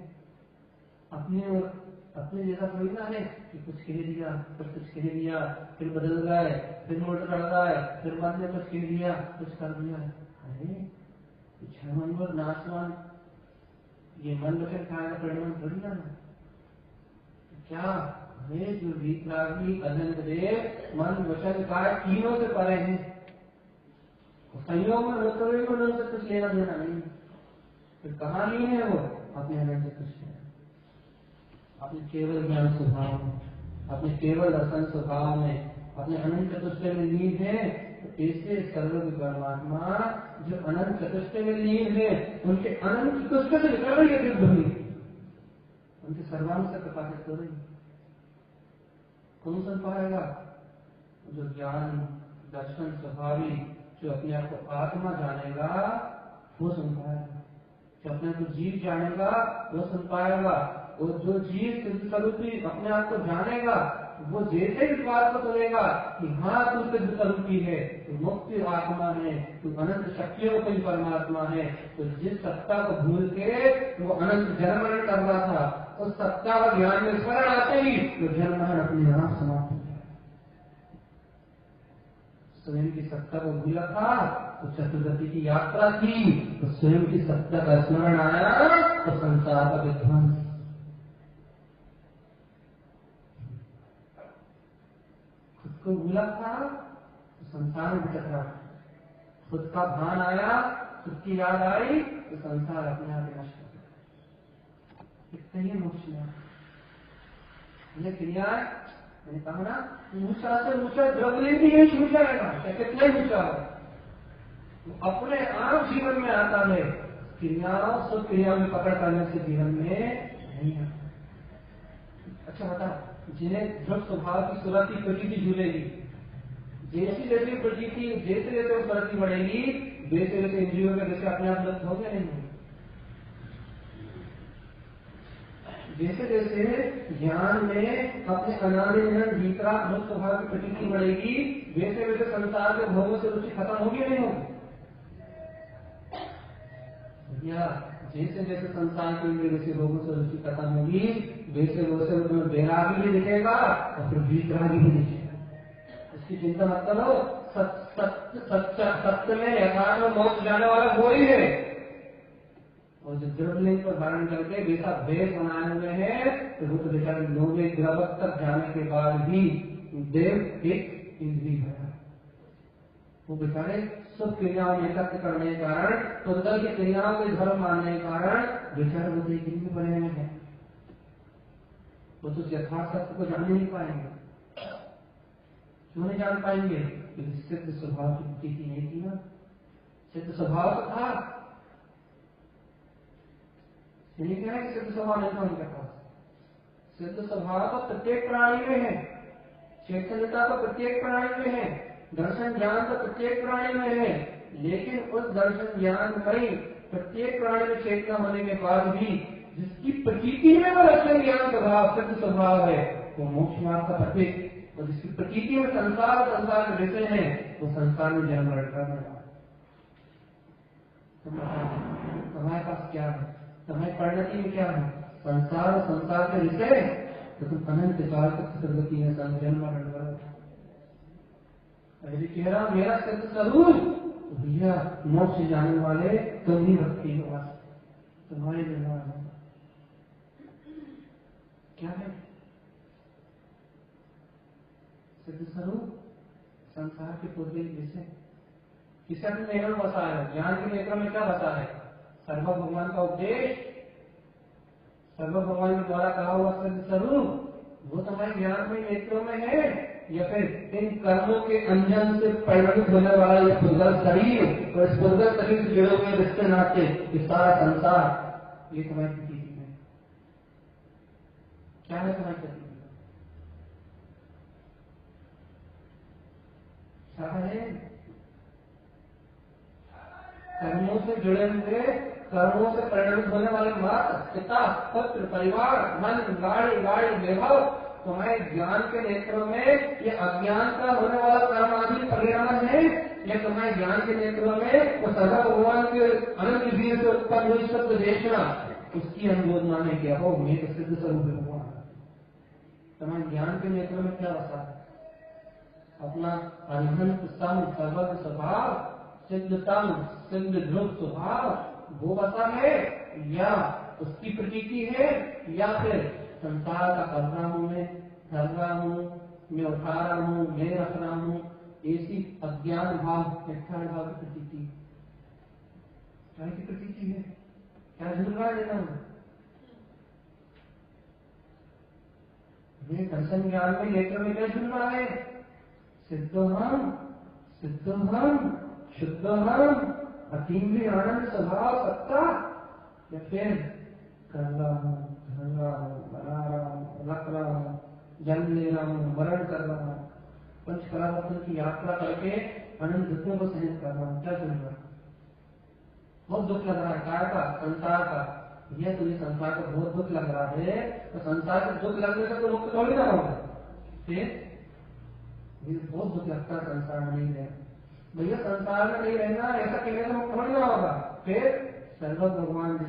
अपने जैसा कोई ना है कि कुछ कह दिया फिर कुछ कह दिया फिर बदल गए फिर मोटर चढ़ गए फिर बाद में कुछ कह दिया कुछ कर दिया। अरे छह मंगल नाशवान ये मन वचन काय का परिणाम थोड़ी ना क्या है, जो वीतरागी अनंत देव मन वचन काय तीनों से परे हैं। संयोग में होते हुए उनसे कुछ लेना देना नहीं, फिर कहाँ लिए है वो अपने अनंत कृष्ण, अपने केवल ज्ञान स्वभाव में, अपने केवल दर्शन स्वभाव में, अपने अनंत चतुष्टय में लीन है। तो ऐसे सर्वज्ञ परमात्मा जो अनंत चतुष्टय में लीन है, उनके अनंत चतुष्टय से निकल रही है दिव्य, उनके सर्वांग से प्रकाशित हो रही। कौन सुन पाएगा? जो ज्ञान दर्शन स्वभावी, जो अपने आप को आत्मा जानेगा वो सुन पाएगा, जो अपने को जीव जानेगा वो सुन पाएगा। और जो जीव सिद्ध स्वरूपी अपने आप को जानेगा वो जैसे इस बात को सुनेगा कि हाँ तू सिद्ध स्वरूपी है, तू मुक्ति आत्मा है, तू अनंत शक्तियों का परमात्मा है, तो जिस सत्ता को भूल के वो अनंत जन्म कर रहा था, उस सत्ता का ज्ञान में स्मरण आते ही तो जन्म अपने आप समाप्त हो गया। स्वयं की सत्ता को भूला था तो चतुर्गति की यात्रा थी, तो स्वयं की सत्ता का स्मरण आया तो संसार का विध्वंस। खुद को भूला था तो संसार में भटक रहा, खुद का भान आया, खुद की याद आई तो संसार अपने आप नष्ट हो गया। इतना ही मोक्ष में क्रिया मैंने कहा ना, ऊंचा से ऊंचा द्रव्य भी नहीं ऊंचा है, कितना ही ऊंचा है, अपने आप जीवन में आता है। क्रियाओं सब क्रिया में पकड़ करने से जीवन में नहीं आता। अच्छा बता, जिन्हें ध्रुव स्वभाव की सुरत की प्रतीति झूलेगी, जैसी जैसी प्रतीति जैसे जैसे वो प्रगति बढ़ेगी वैसे वैसे इंद्रियों में जैसे अपने आप लुप्त हो गए नहीं, जैसे जैसे ज्ञान में अपने अनादिनिरंतर भीतरा ध्रुव स्वभाव की प्रतीति बढ़ेगी वैसे वैसे संसार के भोगों से रुचि खत्म होगी नहीं होगी। या जैसे जैसे संसार के इंद्रियों से भोगों से रुचि खत्म होगी वैसे वैसे उसमें बैरागी भी दिखेगा और फिर वीतरागी भी दिखेगा। इसकी चिंता मत करो, सत्य में यथार्थ में मोक्ष जाने वाला वो ही है। और जो द्रवलिंग को धारण करके वैसा भेद बनाए हुए हैं तो वो तो बेचारे नौवे द्रवक तक जाने के बाद भी देव एक इंद्रिय है। वो बेचारे सब क्रियाओं में एकत्र करने के कारण, सुंदर की क्रियाओं के धर्म मानने के कारण बेचारे वो एक इंद्रिय बने हुए हैं। वो तो यथार्थ सत्य को जान नहीं पाएंगे। क्यों नहीं जान पाएंगे? क्योंकि सिद्ध स्वभाव की बुद्धि नहीं थी ना। सिद्ध स्वभाव तो था, यही क्या है कि सिद्ध स्वभाव नहीं था उनके पास। सिद्ध स्वभाव तो प्रत्येक प्राणी में है, चैतन्यता तो प्रत्येक प्राणी में है, दर्शन ज्ञान तो प्रत्येक प्राणी में है। लेकिन उस दर्शन ज्ञान में प्रत्येक प्राणी में चेतना होने के बाद भी जिसकी प्रतीति में वो दर्शन ज्ञान स्वभाव सिद्ध स्वभाव है, वो मोक्ष मार्ग का प्रतीक। और जिसकी प्रतीति में संसार के विषय है, वो संसार में जन्म लड़का है। तुम्हारे पास क्या है? तुम्हारी परिणति में क्या है? संसार और संसार के विषय, तो तुम अनंत काल तक प्रगति में जन्म लड़का। यदि कह रहा मेरा सिद्ध स्वरूप, तो भैया मोक्ष जाने वाले तुम ही भक्ति हो, तुम्हारे निर्माण क्या है? सिद्ध स्वरूप संसार के पूर्व विषय किसी अपने नेत्र में बसा है। ज्ञान के नेत्र में क्या बसा है? सर्व भगवान का उपदेश, सर्व भगवान के द्वारा कहा हुआ सिद्ध स्वरूप, वो तुम्हारे ज्ञान में नेत्रों में है, या फिर इन कर्मों के अंजन से परिणमित होने वाला यह पुर्गल शरीर और इस पुर्गल शरीर से जुड़े हुए रिश्ते नाते ये सारा संसार, ये तुम्हारी प्रतीति में क्या है? तुम्हारी प्रतीति क्या है? कर्मों से जुड़े हुए, कर्मों से परिणमित होने वाले माता पिता पुत्र परिवार धन गाड़ी वैभव, तुम्हारे ज्ञान के नेत्रों में ये अज्ञान का होने वाला कर्म आदि परिणाम है, या तुम्हारे ज्ञान के नेत्रों में वो सदा भगवान के अनंत वीर से उत्पन्न हुई शब्द देखना, उसकी अनुमोदना में क्या हो? मैं तो सिद्ध स्वरूप भगवान। तुम्हारे ज्ञान के नेत्रों में क्या बसा है? अपना अनंत सर्वज्ञ स्वभाव, सिद्धतम सिद्ध ध्रुव स्वभाव, वो बसा है, या उसकी प्रतीति है, या फिर संसार का कर रहा हूं मैं, कर रहा हूं मैं, उठा रहा हूं मैं, रख रहा हूं, ऐसी अज्ञान भाव मिथ्या भाव की प्रतीति। क्या की प्रतीति है? क्या झूल रहा है लेना? मैं दर्शन ज्ञान में लेकर में क्या झूल रहा है? सिद्धोहम शुद्धोहम अतीन्द्रिय आनंद स्वभाव सत्ता, या फिर कर रहा हूं, धर रहा हूं, बना रहा हूं, रख रहा हूं, जन्म ले रहा हूं, मरण कर रहा हूं, पंच परावर्तन की यात्रा करके अनंत दुखों को सहन कर रहा हूं। क्या चल रहा है? बहुत दुख लग रहा है, काय का? संसार का। यह तुझे संसार का बहुत दुख लग रहा है, तो संसार का दुख लगने से तो मुक्त थोड़ी ना होगा। फिर बहुत दुख लगता है संसार में नहीं रहना। भैया संसार में नहीं रहना ऐसा कहने से मुक्त थोड़ी ना होगा। फिर सर्व भगवान की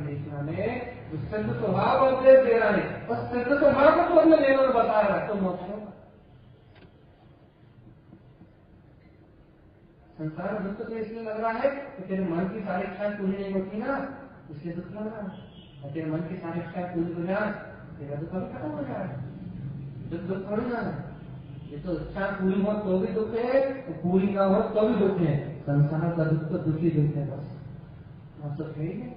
देशना में सिद्ध स्वभाव उपदेश दे रहा है, और सिद्ध स्वभाव को तो हमने लेना बता रहा है, तो मोक्ष होगा। संसार में दुख तो इसलिए लग रहा है कि तेरे मन की सारी इच्छाएं पूरी नहीं होती ना, इसलिए दुख लग रहा है। तेरे मन की सारी इच्छाएं पूरी हो जाए, तेरा दुख अभी खत्म हो जाए। दुख थोड़ी ना है, ये तो इच्छा पूरी हो तो भी दुख है, तो पूरी ना हो तो भी दुख है। संसार का दुख तो दुखी दुख है बस, और सुख है ही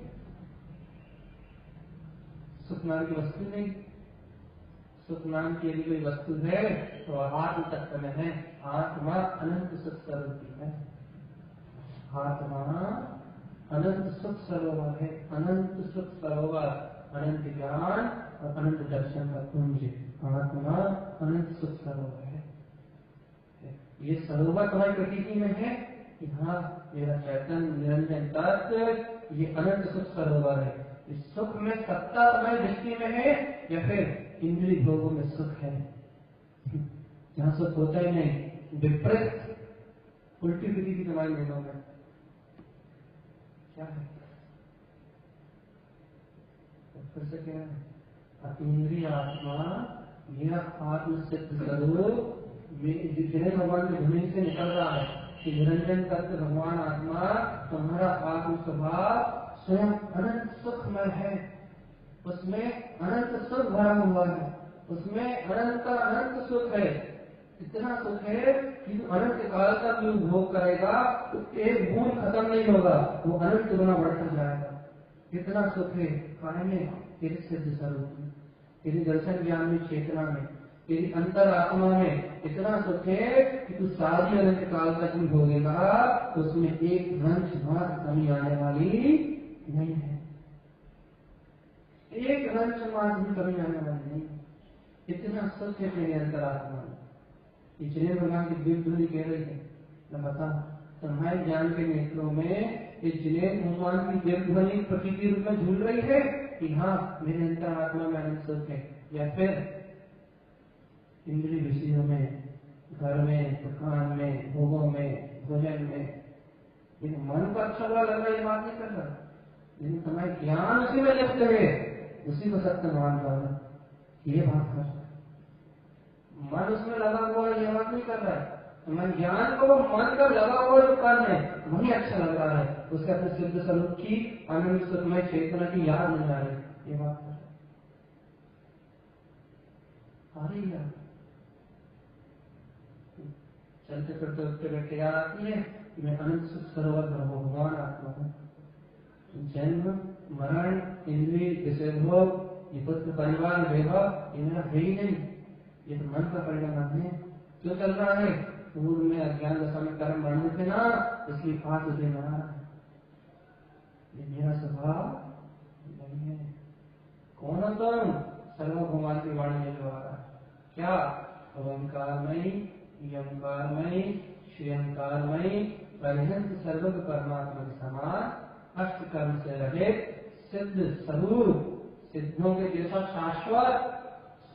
सुख नाम की वस्तु नहीं। सुख नाम की यदि कोई वस्तु है तो आत्म तत्व में है। आत्मा अनंत सुख स्वरूप है, आत्मा अनंत सुख सरोवर है, अनंत सुख सरोवर, अनंत ज्ञान और अनंत दर्शन का कुंज। आत्मा अनंत सुख सरोवर है। ये सरोवर तुम्हारी प्रतीति में है कि हाँ मेरा चैतन्य निरंजन तत्व ये अनंत सुख सरोवर है। इस सुख में सत्ता तुम्हारी दृष्टि में है, या फिर इंद्रिय भोगों में सुख है, जहां सुख होता ही नहीं, विपरीत उल्टी प्रतीति तुम्हारी नजरों में क्या है? फिर से क्या है? इंद्रिय आत्मा मेरा आत्म सिद्ध स्वरूप जिन्हें भगवान के धुनी से निकल रहा है कि निरंजन तत्व भगवान आत्मा तुम्हारा आत्म स्वभाव स्वयं अनंत सुखमय है, उसमें अनंत सुख भरा हुआ है, उसमें अनंत सुख है, इतना सुख है कि अनंत काल तक जो भोग करेगा तो एक बूंद खत्म नहीं होगा, वो अनंत गुना बढ़ता जाएगा। कितना सुख है पाने तेरे सिद्ध स्वरूप में, तेरी दर्शन ज्ञान में, चेतना में, तेरी अंतर आत्मा में इतना सुख है कि तू सारी अनंत काल तक भी भोगेगा तो उसमें एक रंच मात्र कमी आने वाली नहीं है, एक रंच मात्र भी कमी आने वाली नहीं। इतना सुख है तेरे अंतर आत्मा में। इसलिए भगवान की दिव्य ध्वनि कह रही है, मैं बताऊं तुम्हारे ज्ञान के नेत्रों में जिन्हें भगवान की दिव्य ध्वनि प्रतीति रूप में झूल रही है कि हाँ मेरे अंतर आत्मा में अनंत सुख है, या फिर इंद्रिय विषयों में, घर में, दुकान में, भोगों में, भोजन में, लेकिन मन को अच्छा लग रहा है, ये बात नहीं कर रहा, लेकिन तुम्हारे ज्ञान उसी में लिप्त है, उसी को सत्य मान रहा है, ये बात कर रहा है। मन उसमें लगा हुआ है, ये बात नहीं कर रहा है, मन ज्ञान को वो मन का लगा हुआ जो कर्म है वही अच्छा लग रहा है, उसके अपने सिद्ध स्वरूप की आनंद सुखमय चेतना की याद नहीं आ रही, ये बात आ रही है। चलते फिरते उठते बैठे याद आती है कि मैं अनंत सुख सरोवर भगवान आत्मा हूँ। जन्म मरण इंद्रिय विषय भोग ये पुत्र परिवार वैभव ये मेरा है ही नहीं, ये तो मन का परिणाम है। क्यों चल रहा है? पूर्व में अज्ञान दशा में कर्म बढ़ने थे ना, इसलिए पाप उसे ना रहा है, ये मेरा स्वभाव नहीं है। कौन हो तुम? सर्व भगवान की वाणी में जो आ रहा है क्या? ओंकारमयी यंकारमयी श्रीयंकारमयी परिहंत सर्वग परमात्मा के समान अष्ट कर्म से रहित सिद्ध स्वरूप सिद्धों के जैसा शाश्वत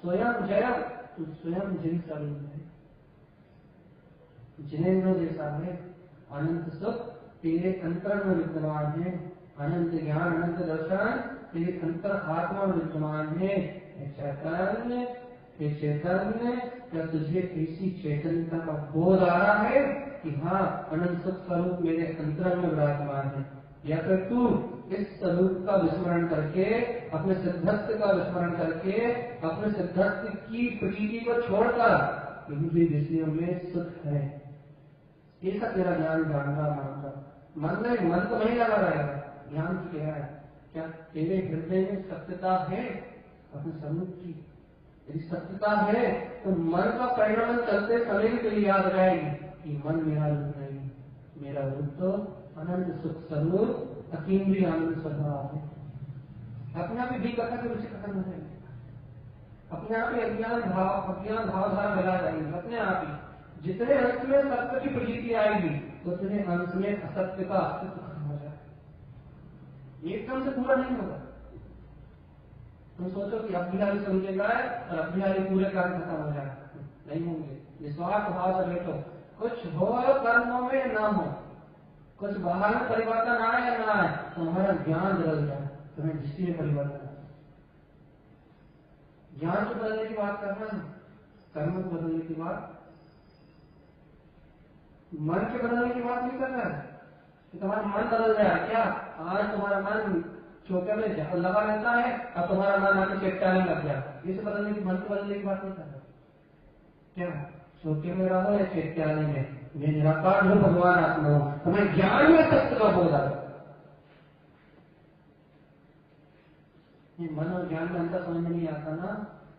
स्वयं जय तू स्वयं जिन स्वरूप है, जिनेन्द्र जैसा है, अनंत सुख तेरे अंतर में विद्यमान है, अनंत ज्ञान अनंत दर्शन तेरे अंतर आत्मा में विद्यमान है। चैतन्य क्या तुझे ऐसी चैतन्यता का बोध आ रहा है कि हाँ अनंत सुख स्वरूप मेरे अंतर में विराजमान है, या फिर तू इस स्वरूप का विस्मरण करके अपने सिद्धत्व का विस्मरण करके अपने सिद्धत्व की प्रतीति को छोड़कर इंद्रिय विषयों में सुख है, ऐसा तेरा ज्ञान जानता मानता मन में मन को नहीं लगा रहेगा। ज्ञान की कह रहा है क्या तेरे हृदय में सत्यता है अपने स्वरूप की? यदि सत्यता है तो मन का परिणाम चलते समय के लिए याद रहेगी कि मन मेरा रूप नहीं, मेरा रूप तो अनंत सुख स्वरूप अतीन्द्रिय आनंद स्वभाव है। अपने आप ही भी कथा के रुचि खत्म हो जाएगी, अपने आप ही अज्ञान भावधारा मिला जाएंगे, अपने आप ही जितने अंश में सत्य की प्रतीति आएगी उतने अंश में असत्य का अस्तित्व खत्म हो जाएगा, एकदम से पूरा नहीं होगा। तुम सोचो कि अभिहारी समझेगा और अभिहारी पूरे कार्य खत्म हो जाए, नहीं होंगे। निस्वार्थ भाव से बैठो, कुछ हो कर्मों में ना हो, कुछ बाहर में परिवर्तन आए या ना आए, तुम्हारा ज्ञान बदल जाए, तुम्हें दृष्टि में परिवर्तन आए। ज्ञान को बदलने की बात कर रहा है, कर्म को बदलने की बात, मन के बदलने की बात नहीं कर रहा है कि तुम्हारा मन बदल जाए। क्या आज तुम्हारा मन चौके में लगा रहता है और तुम्हारा मन आके चेट्टाने लग जाए, इसे बदलने की मन को बदलने की बात नहीं कर रहा। क्या चौके में रहो या चेट्टाने में, मैं निराकार हूँ, भगवान आत्मा हूँ, तुम्हें ज्ञान में सत्य का बोध आ। ये मन और ज्ञान में अंतर समझ नहीं आता ना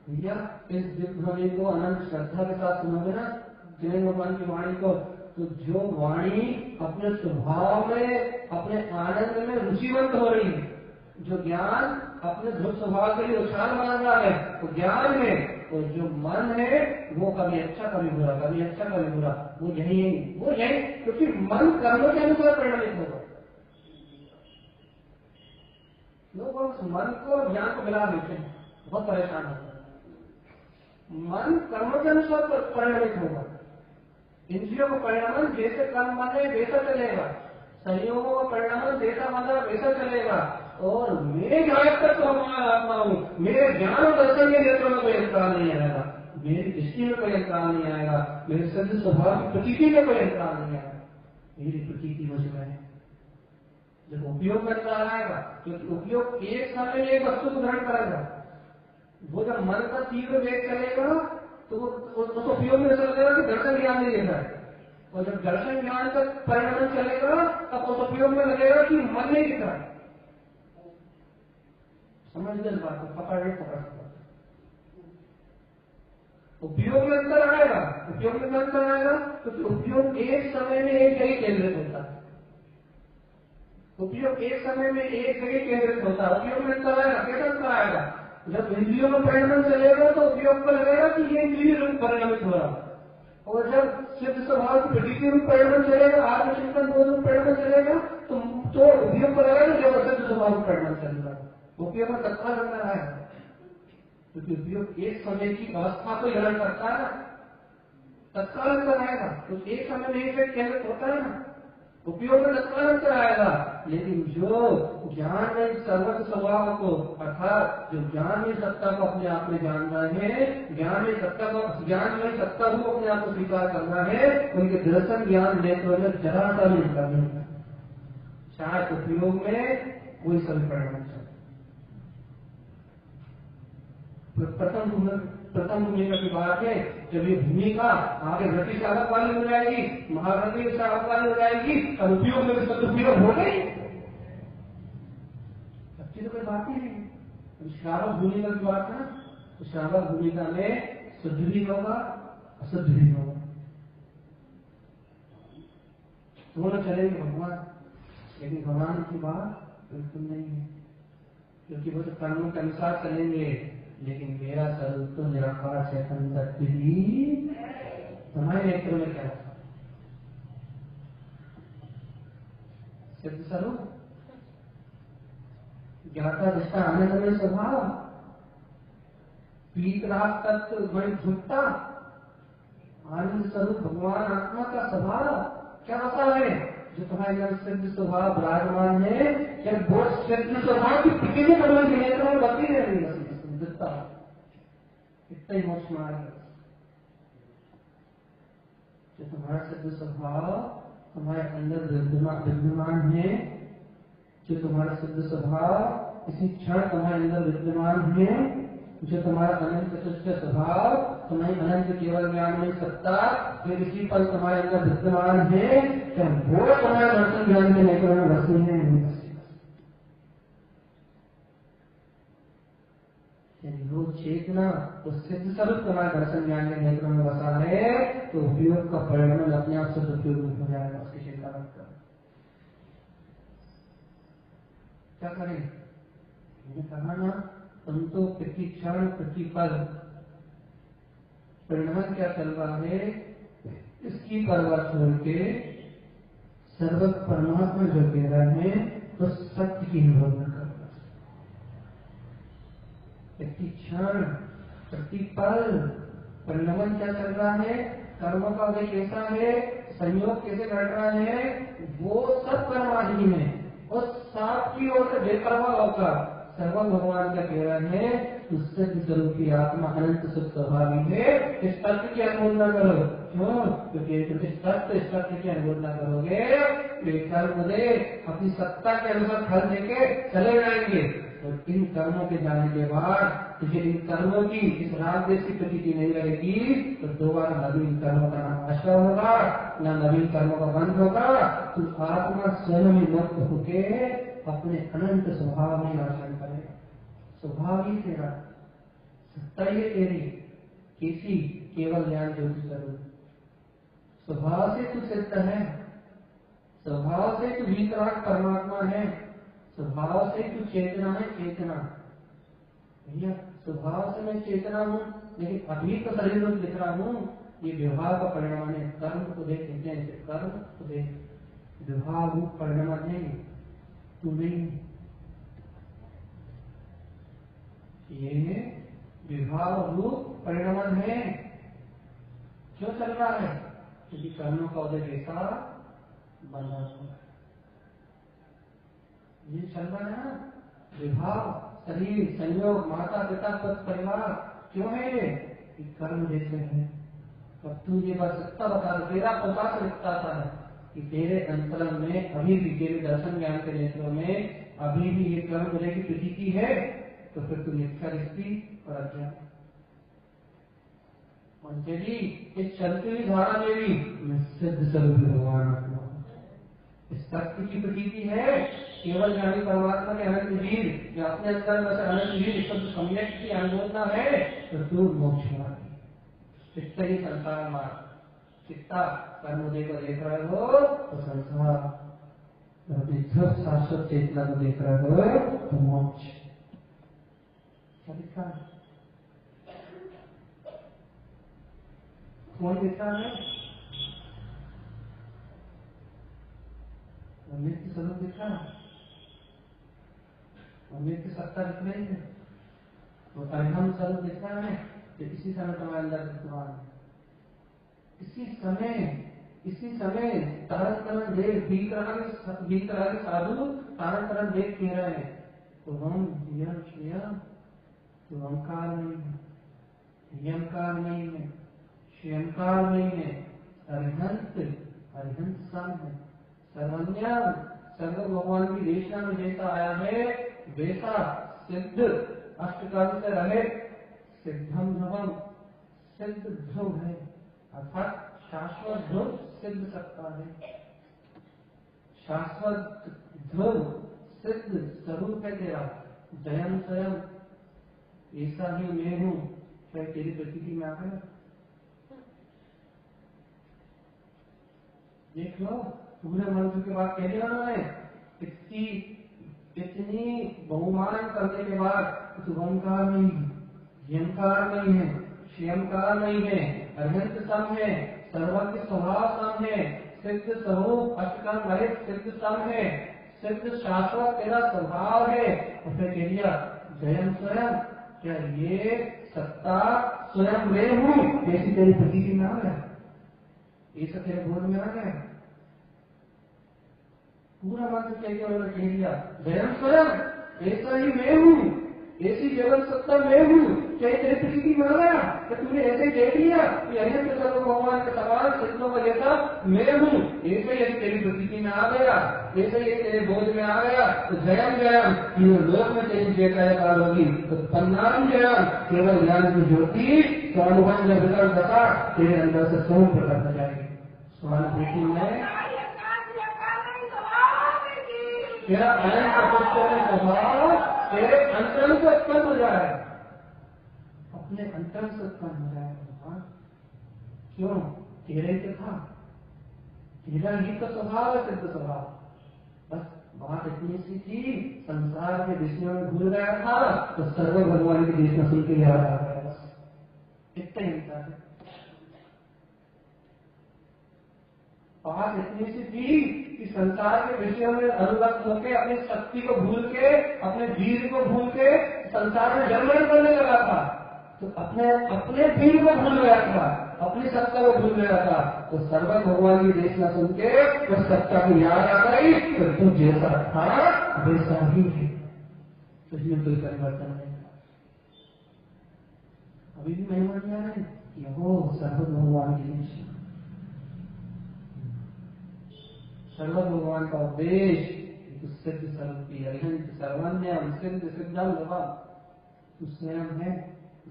भैया। इस दिव्य को अनंत श्रद्धा के साथ सुनोगे ना जैन भगवान की वाणी को, तो जो वाणी अपने स्वभाव में अपने आनंद में रुचिवंत हो रही है, जो ज्ञान अपने ध्रुव स्वभाव के लिए उछाल मार रहा है तो ज्ञान में, और जो मन है वो कभी अच्छा कभी बुरा, कभी अच्छा कभी बुरा, वो यही क्योंकि मन कर्मों के अनुसार परिणमित होगा। लोग उस मन को और ज्ञान को मिला देते हैं, बहुत परेशान होता है। मन कर्मों के अनुसार परिणमित होगा, इंद्रियों को परिणाम जैसे कर्म बने वैसा चलेगा, संयोगों का परिणाम जैसा बना वैसा चलेगा, और मेरे ज्ञान तक तो हमारा आत्मा हूँ, मेरे ज्ञान और दर्शन के नेत्रों में कोई अंतराल नहीं आएगा। मेरी दृष्टि में कोई अंतराल नहीं आएगा, मेरे सिद्ध स्वभाव की प्रतीति में कोई अंतराल नहीं आएगा, मेरी प्रतीति मुझ में है। जब उपयोग में अंतराल आएगा, क्योंकि उपयोग एक समय में एक वस्तु को ग्रहण करेगा, वो जब मन का तीव्र वेग चलेगा तो वो उपयोग में चलेगा कि दर्शन ज्ञान नहीं देता है, और जब दर्शन ज्ञान का परिणाम चलेगा तब उस उपयोग में लगेगा कि मन नहीं दिख रहा है। समझ गए बात को, पकड़ उपयोग में अंतर आएगा, उपयोग में अंतर आएगा क्योंकि उपयोग एक समय में एक जगह केंद्रित होता है, उपयोग एक समय में एक जगह केंद्रित होता है। उपयोग में अंतर आएगा, कैसे अंतर आएगा? जब इंद्रियों में परिणाम चलेगा तो उपयोग को लगेगा कि ये इंद्रिय रूप परिणामित हो रहा है, और जब सिद्ध स्वभाव की प्रतीति रूप परिणाम चलेगा, आत्मचिंतन दो रूप परिणाम चलेगा तो उपयोग को लगेगा जब सिद्ध स्वभाव परिणाम चलेगा, उपयोग में तत्काल अंतर आएगा, क्योंकि उपयोग एक समय की अवस्था को ग्रहण करता है, तत्काल अंतर आएगा, तो एक समय में एक केंद्रित होता है ना, उपयोग में तत्काल अंतर आएगा। लेकिन जो ज्ञान में सर्वत्र स्वभाव को, अर्थात जो ज्ञान में सत्ता को अपने आप में जानना है, ज्ञान में सत्ता को अपने आप को स्वीकार करना है, उनके दर्शन ज्ञान नेत्र में जरा सा भी नहीं है, शायद उपयोग में वही सभी परिणाम चाहिए। प्रथम भूमिका की बात है, जब ये भूमिका आगे वृत्ति चालक वाली हो जाएगी, महावृत्ति चालक वाली हो जाएगी, तब उपयोग में सदुपयोग हो गई, अच्छी तो कोई बात ही नहीं। श्रावक भूमिका की बात है, तो श्रावक भूमिका में शुद्ध भी होगा, अशुद्ध भी होगा, दोनों चलेंगे भगवान, लेकिन भगवान की बात बिल्कुल नहीं है, क्योंकि वो तो कर्मों के अनुसार चलेंगे, लेकिन मेरा स्वरूप तो निराकार चेतन सत्य ही तुम्हारे नेत्र में क्या सिद्ध स्वरूप ज्ञाता दृष्टा आनंद में स्वभाव, पीत राग तत्व वही झुकता आनंद स्वरूप भगवान आत्मा का स्वभाव क्या होता है, जो तुम्हारे अंदर सिद्ध स्वभाव विराजमान है, या वो सिद्ध स्वभाव की प्रकृति भगवान के नेत्र में बदली रह रही इतना ही मोक्ष मार्ग है। जो तुम्हारा सिद्ध स्वभाव तुम्हारे अंदर विद्यमान है, जो तुम्हारा सिद्ध स्वभाव इसी क्षण तुम्हारे अंदर विद्यमान है, जो तुम्हारा अनंत सृष्ट स्वभाव तुम्हारी अनंत केवल ज्ञान में सत्ता जो इसी पल तुम्हारे अंदर विद्यमान है, क्या वो तुम्हारे दर्शन ज्ञान के नेत्र में बसी है, नहीं बसी। वो चेतना तो सिद्ध स्वरूप तुम्हारे दर्शन ज्ञान के नेत्र में बसा है, तो उपयोग का परिणाम अपने आप से उपयोग हो जाएगा, उसकी चिंता मत करो। क्या करें? मैंने कहा ना, तुम तो प्रति क्षण प्रतिपल परिणाम क्या चल रहा है, इसकी परवाह छोड़ के सर्व परमात्मा जो कह रहे हैं तो सत्य की निबंधन कर, प्रति क्षण प्रतिपल परिणाम क्या चल रहा है, कर्मों का उदय कैसा है, संयोग कैसे घट रहा है, वो सब कर्माधीन है, और साथ की ओर से बेपरवाह होकर सर्व भगवान का कह रहे हैं, उससे स्वरूप की आत्मा अनंत सुख स्वभावी है, इस तथ्य की अनुमोदना करो। क्यों? क्योंकि इस तथ्य की अनुमोदना करोगे कर्म उदय अपनी सत्ता के अनुसार फल देके चले जाएंगे, और इन कर्मों के जाने के बाद तुझे इन कर्मों की इस राग देश की प्रतीति नहीं रहेगी, तो दोबारा नवीन कर्मों का नाम आशा होगा, न नवीन कर्मों का बंद होगा, तू आत्मा स्वयं ही मुक्त होके अपने अनंत स्वभाव में दर्शन करेगा। स्वभाव ही तेरा, सत्ता ही तेरी, किसी केवल ज्ञान ज्योति स्वरूप, स्वभाव से तू सिद्ध है, स्वभाव से तू वीतराग परमात्मा है, स्वभाव से तू चेतना है, चेतना भैया स्वभाव से मैं चेतना हूँ, लेकिन अभी तो शरीर में दिख रहा हूँ, ये व्यवहार का परिणाम है, कर्म को देख कहते हैं, कर्म को देख, व्यवहार रूप परिणाम है, तू नहीं, ये विभाव रूप परिणाम है। क्यों चल रहा है? क्योंकि कर्मों का उदय कैसा बंधा हुआ है, ये चल रहा है ना, विभाव शरीर संयोग माता पिता पद परिवार, क्यों है ये? कि कर्म जैसे है। अब तू ये बात सत्ता बता दो, तेरा अवकाश लिखता था कि तेरे अंतरंग में अभी भी, तेरे दर्शन ज्ञान के नेत्रों में अभी भी ये कर्म मुझे की प्रतीति है, तो फिर तू मिथ्या दृष्टि और अज्ञान। जी इस चलती हुई धारा में भी सिद्ध स्वरूप भगवान आत्मा, इस सत्य की प्रतीति है। केवल ज्ञानी परमात्मा के अनंत वीर या अपने अंतर में से अनंत वीर शब्द सम्यक की अनुमोदना है, तो तू मोक्ष मार्ग, इससे ही संसार मार्ग। चित्ता कर्मोदय को देख रहे हो तो संसार, शाश्वत चेतना को देख रहे हो तो मोक्ष। क्या दिखता है? कौन दिखता है? नित्य स्वरूप दिखता है, नित्य सत्ता दिख रही है, वो परिणाम स्वरूप दिखता है कि इसी समय तुम्हारे अंदर विद्यमान है। इसी समय तारण करण देख भीत रहा साधु तारण करण देख कह रहे हैं तो हम तो ओंकार नहीं है, यमकार नहीं है, श्यमकार नहीं है, अरिहंत सन है, सर्वज्ञ सर्व भगवान की देशना में जैसा आया है वैसा सिद्ध अष्टकाल से रहे सिद्धम ध्रुवम, सिद्ध ध्रुव है, अर्थात शाश्वत ध्रुव सिद्ध सत्ता है। शाश्वत ध्रुव सिद्ध स्वरूप है तेरा, जयम स्वयं ऐसा ही मैं हूँ। क्या तेरी प्रतीति में आ गया? देख लो, पूरे मंत्र के बाद कह दिया उन्होंने, इतनी बहुमान करने के बाद शुभंकार नहीं है, यमकार नहीं है, श्यमकार नहीं है, अरिहंत सम है, सर्वज्ञ स्वभाव सम है, सिद्ध स्वरूप अष्टकर्म रहित सिद्ध सम है, सिद्ध शाश्वत तेरा स्वभाव है। और फिर कह दिया जयम स्वयं, क्या ये सत्ता स्वयं मैं हूँ, ऐसी तेरी प्रतीति में आ गया, ऐसा तेरे बोध में आ गया। पूरा मंत्र कह उन्होंने कह दिया जयम स्वयं ऐसा ही मैं हूँ, ऐसी जगत सत्ता मैं हूँ, क्या तेरी प्रतीति में आ गया? कि तूने ऐसे कह दिया कि अनंत सर्व भगवान के सवाल सिद्धों का जैसा मैं हूँ, ऐसे ही तेरी प्रतीति में आ गया, ऐसे ही तेरे बोध में आ गया। तो जयम जयम तीनों लोक में तेरी जय जयकार होगी। तो पन्नाम जयम केवल ज्ञान की ज्योति स्वानुभव में विकल्प दशा तेरे अंदर से स्वयं प्रकट हो जाएगी। स्वानुभूति में तेरा अनंत स्वभाव तेरे अंतर से उत्पन्न हो जाए, अपने अंतर से उत्पन्न हो जाएगा। क्यों? तेरे से था, तेरा ही तो स्वभाव है, सिद्ध स्वभाव। बस बात इतनी सी थी, संसार के विषयों में भूल गया था तो सर्व भगवान की देश में सुन के याद आ गया, बस इतना ही था। बात इतनी सी थी कि संसार के विषयों में अनुरक्त होकर अपनी शक्ति को भूल के, अपने वीर को भूल के संसार में जन्म करने लगा था, तो अपने वीर को भूल गया था, अपनी सत्ता को भूल गया था। तो सर्व भगवान की देशना सुन के उस सत्ता को याद आ गई, तो तू जैसा था वैसा ही है, तुझमें कोई परिवर्तन नहीं। अभी भी महिमा नहीं आ रही कि वो सर्व भगवान की देश, सर्व भगवान का उद्देश्य सिद्ध स्वरूपी अरिहंत सर्वन्यम सिद्ध सिद्धम भगवान तू स्वयं है,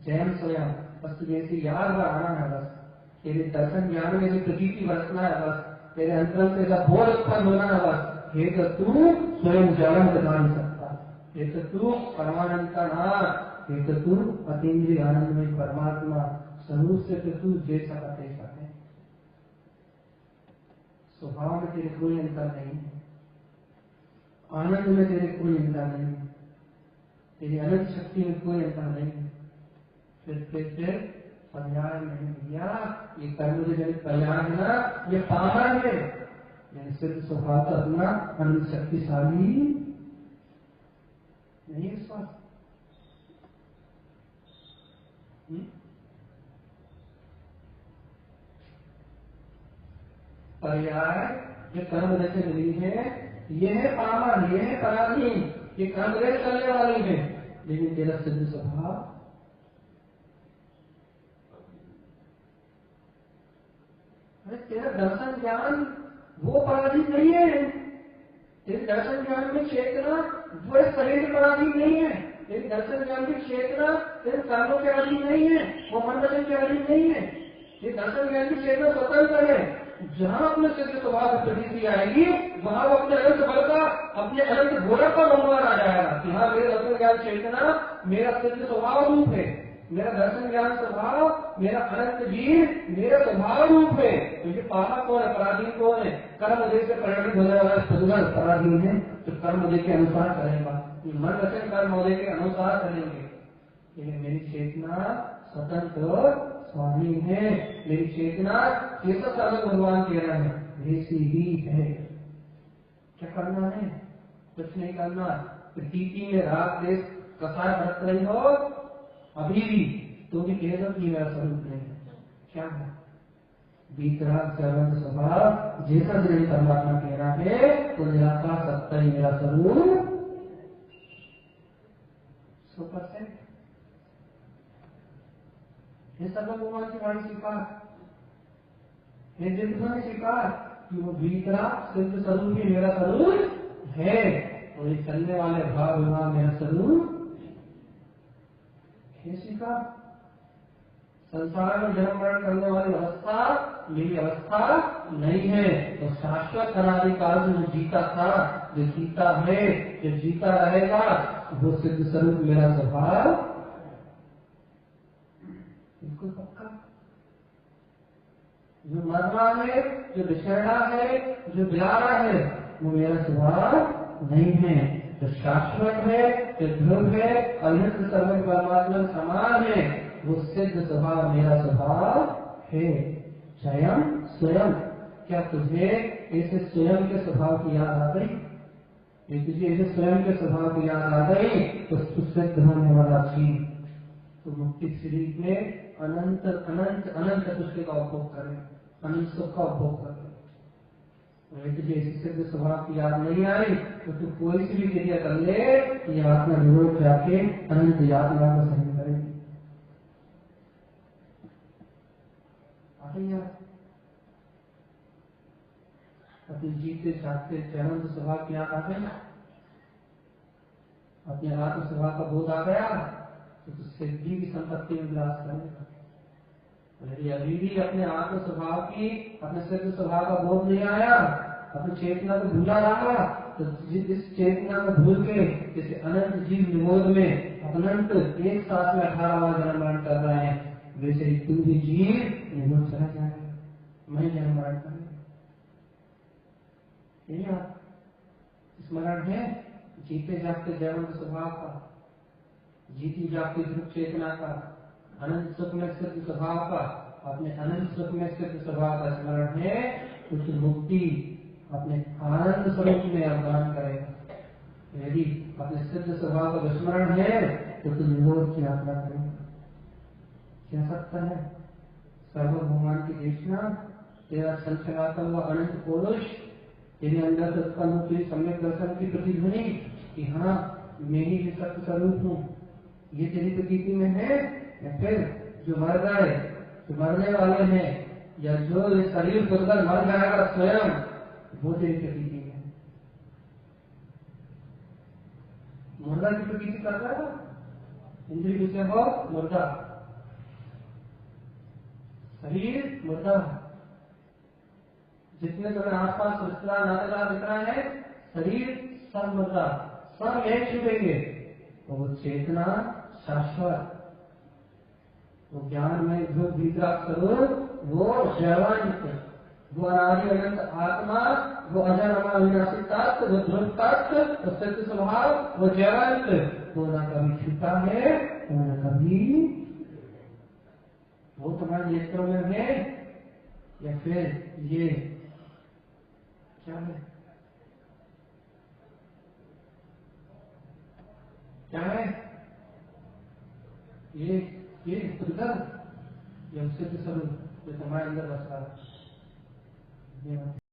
जयम स्वयं। बस तुझे ऐसी याद बढ़ाना है, बस तेरे दर्शन ज्ञान में प्रतीति बरसना है, बस तेरे अंतर से ऐसा बोध उत्पन्न होना है। बस हे तो तू स्वयं जन्म बता नहीं सकता, हे तो तू परमानंद का नाथ, हे तो तू अतीन्द्रिय आनंद में परमात्मा स्वरूप से तो तू जैसा का तैसा है। स्वभाव में तेरे कोई अंतर नहीं है, आनंद में तेरे कोई अंतर नहीं है, तेरी अनंत शक्ति में कोई अंतर नहीं है। फिर पर्याय नहीं दिया, ये कर्म जनित पर्याय है ना, ये पावन है, यानी सिर्फ स्वभाव का अपना अनंत शक्तिशाली नहीं विश्वास। पर्याय जो कर्म रचन मिली है, ये है पावन, ये है पराधीन, ये कर्म रच करने वाली है, लेकिन तेरा सिद्ध स्वभाव अरे तेरा दर्शन ज्ञान वो पराधीन नहीं है, तेरे दर्शन ज्ञान में चेतना वो शरीर के पराधीन नहीं है, तेरे दर्शन ज्ञान की चेतना तेरे कर्मों के अधीन नहीं है, वो मन वचन के अधीन नहीं है। ये दर्शन ज्ञान की चेतना स्वतंत्र है। जहां अपने सिद्ध स्वभाव प्रतीति आएगी वहां वो अपने अनंत बल का, अपने अनंत घोड़ा का भगवान आ जाएगा कि हाँ मेरा दर्शन ज्ञान चेतना मेरा सिद्ध स्वभाव रूप है, मेरा दर्शन ज्ञान स्वभाव मेरा अनंत जीव मेरा स्वभाव रूप है। क्योंकि पापा कौन है, पराधीन कौन है, कर्म उदय से परिणमित होने वाला सदगुण पराधीन है, तो कर्म उदय के अनुसार करेगा, मन वचन कर्म उदय के अनुसार करेंगे। लेकिन मेरी चेतना स्वतंत्र स्वामी है, मेरी चेतना केवल सर्व भगवान कह रहा है वैसी ही है। क्या करना है, कुछ नहीं करना। प्रतीति में राग देश कसाय बरत रही हो अभी भी, तो भी कह दो कि मेरा स्वरूप नहीं है। क्या है बीतराग सर्वंत स्वभाव जैसा दृढ़ परमात्मा कह रहा है तो निराकार सत्ता ही मेरा स्वरूप 100%। ये सर्व भगवान की वाणी स्वीकार, ये दिव्य ने स्वीकार कि वो बीतराग सिद्ध स्वरूप ही मेरा स्वरूप है, और ये चलने वाले भाव विभाग मेरा स्वरूप का संसार में जन्म मरण करने वाली अवस्था मेरी अवस्था नहीं है। तो शाश्वत अनादिकाल में जो जीता था, जो जीता है, जो जीता रहेगा वो सिद्ध स्वरूप मेरा स्वभाव बिल्कुल पक्का। जो मरना है, जो बिछड़ा है, जो बिलारा है वो मेरा स्वभाव नहीं है। जो शाश्वत है, जो ध्रुव है, अनंत सर्व परमात्मा समान है, वो सिद्ध स्वभाव मेरा स्वभाव है। स्वयं स्वयं, क्या तुझे ऐसे स्वयं के स्वभाव की याद आ गई? ये तुझे ऐसे स्वयं के स्वभाव की याद आ गई तो सिद्ध होने वाला चीज तो मुक्ति शरीर में अनंत अनंत अनंत तुष्टि का उपभोग करें, अनंत सुख का उपभोग करें। तुझे ऐसी सिद्ध स्वभाव की याद नहीं आई तो तू कोई सी भी क्रिया कर ले, ये आत्मा निरोध जाके अनंत यातना को सहन करेगी। अपने जीते जागते अनंत स्वभाव की याद आ गई, अपने आत्म स्वभाव का बोध आ गया तो सिद्धि की संपत्ति में विलास करेगा। यदि अभी भी अपने आत्म स्वभाव की, अपने सिद्ध स्वभाव का बोध नहीं आया, अपनी चेतना को भूला रहा, तो इस चेतना को भूल के जैसे अनंत जीव निरोध में अनंत एक साथ में 18वां जन्म मरण कर रहे हैं, वैसे ही तू भी जीव निरोध चला जाएगा, मैं जन्म मरण करेगा। स्मरण है जीते जागते जैवंत स्वभाव का, जीती जागती ध्रुव चेतना का, अनंत सुख में सिद्ध स्वभाव का, अपने अनंत सुख में सिद्ध स्वभाव का स्मरण है, कुछ मुक्ति अपने आनंद स्वरूप में अवदान करेगा। यदि अपने सिद्ध स्वभाव का विस्मरण है तो तू निरोध की यात्रा करेगा। क्या सकता है सर्व भगवान की देशना, तेरा संचलाता हुआ अनंत पुरुष तेरे अंदर उत्पन्न हुई सम्यक दर्शन की प्रतिध्वनि कि हाँ मैं ही सत्य स्वरूप हूँ, ये तेरी प्रतीति में है। या फिर जो मर गए, जो मरने वाले हैं, या जो शरीर सुंदर मर जाएगा स्वयं, वो तेरी प्रतीति में है। मुर्दा की प्रतीति कर रहा है, इंद्रिय विषय हो मुर्दा, शरीर मुर्दा, जितने तुम्हें आसपास रिश्तेदार नातेदार दिख रहे हैं, शरीर सब मुर्दा, सब एक छूटेंगे। तो वो चेतना शाश्वत, वो ज्ञान में जो भीतरा स्वरूप वो जैवंत, वो अनादि अनंत आत्मा, वो अजन्मा विनाशी तत्व, वो ध्रुव तत्व, वो सत्य स्वभाव, वो जैवंत, वो न कभी छूटा है, वो न कभी, वो तुम्हारे नेत्रों में है। या फिर ये क्या है, क्या है ये सुंदर, ये सिद्ध स्वरूप जो तुम्हारे अंदर बस रहा है।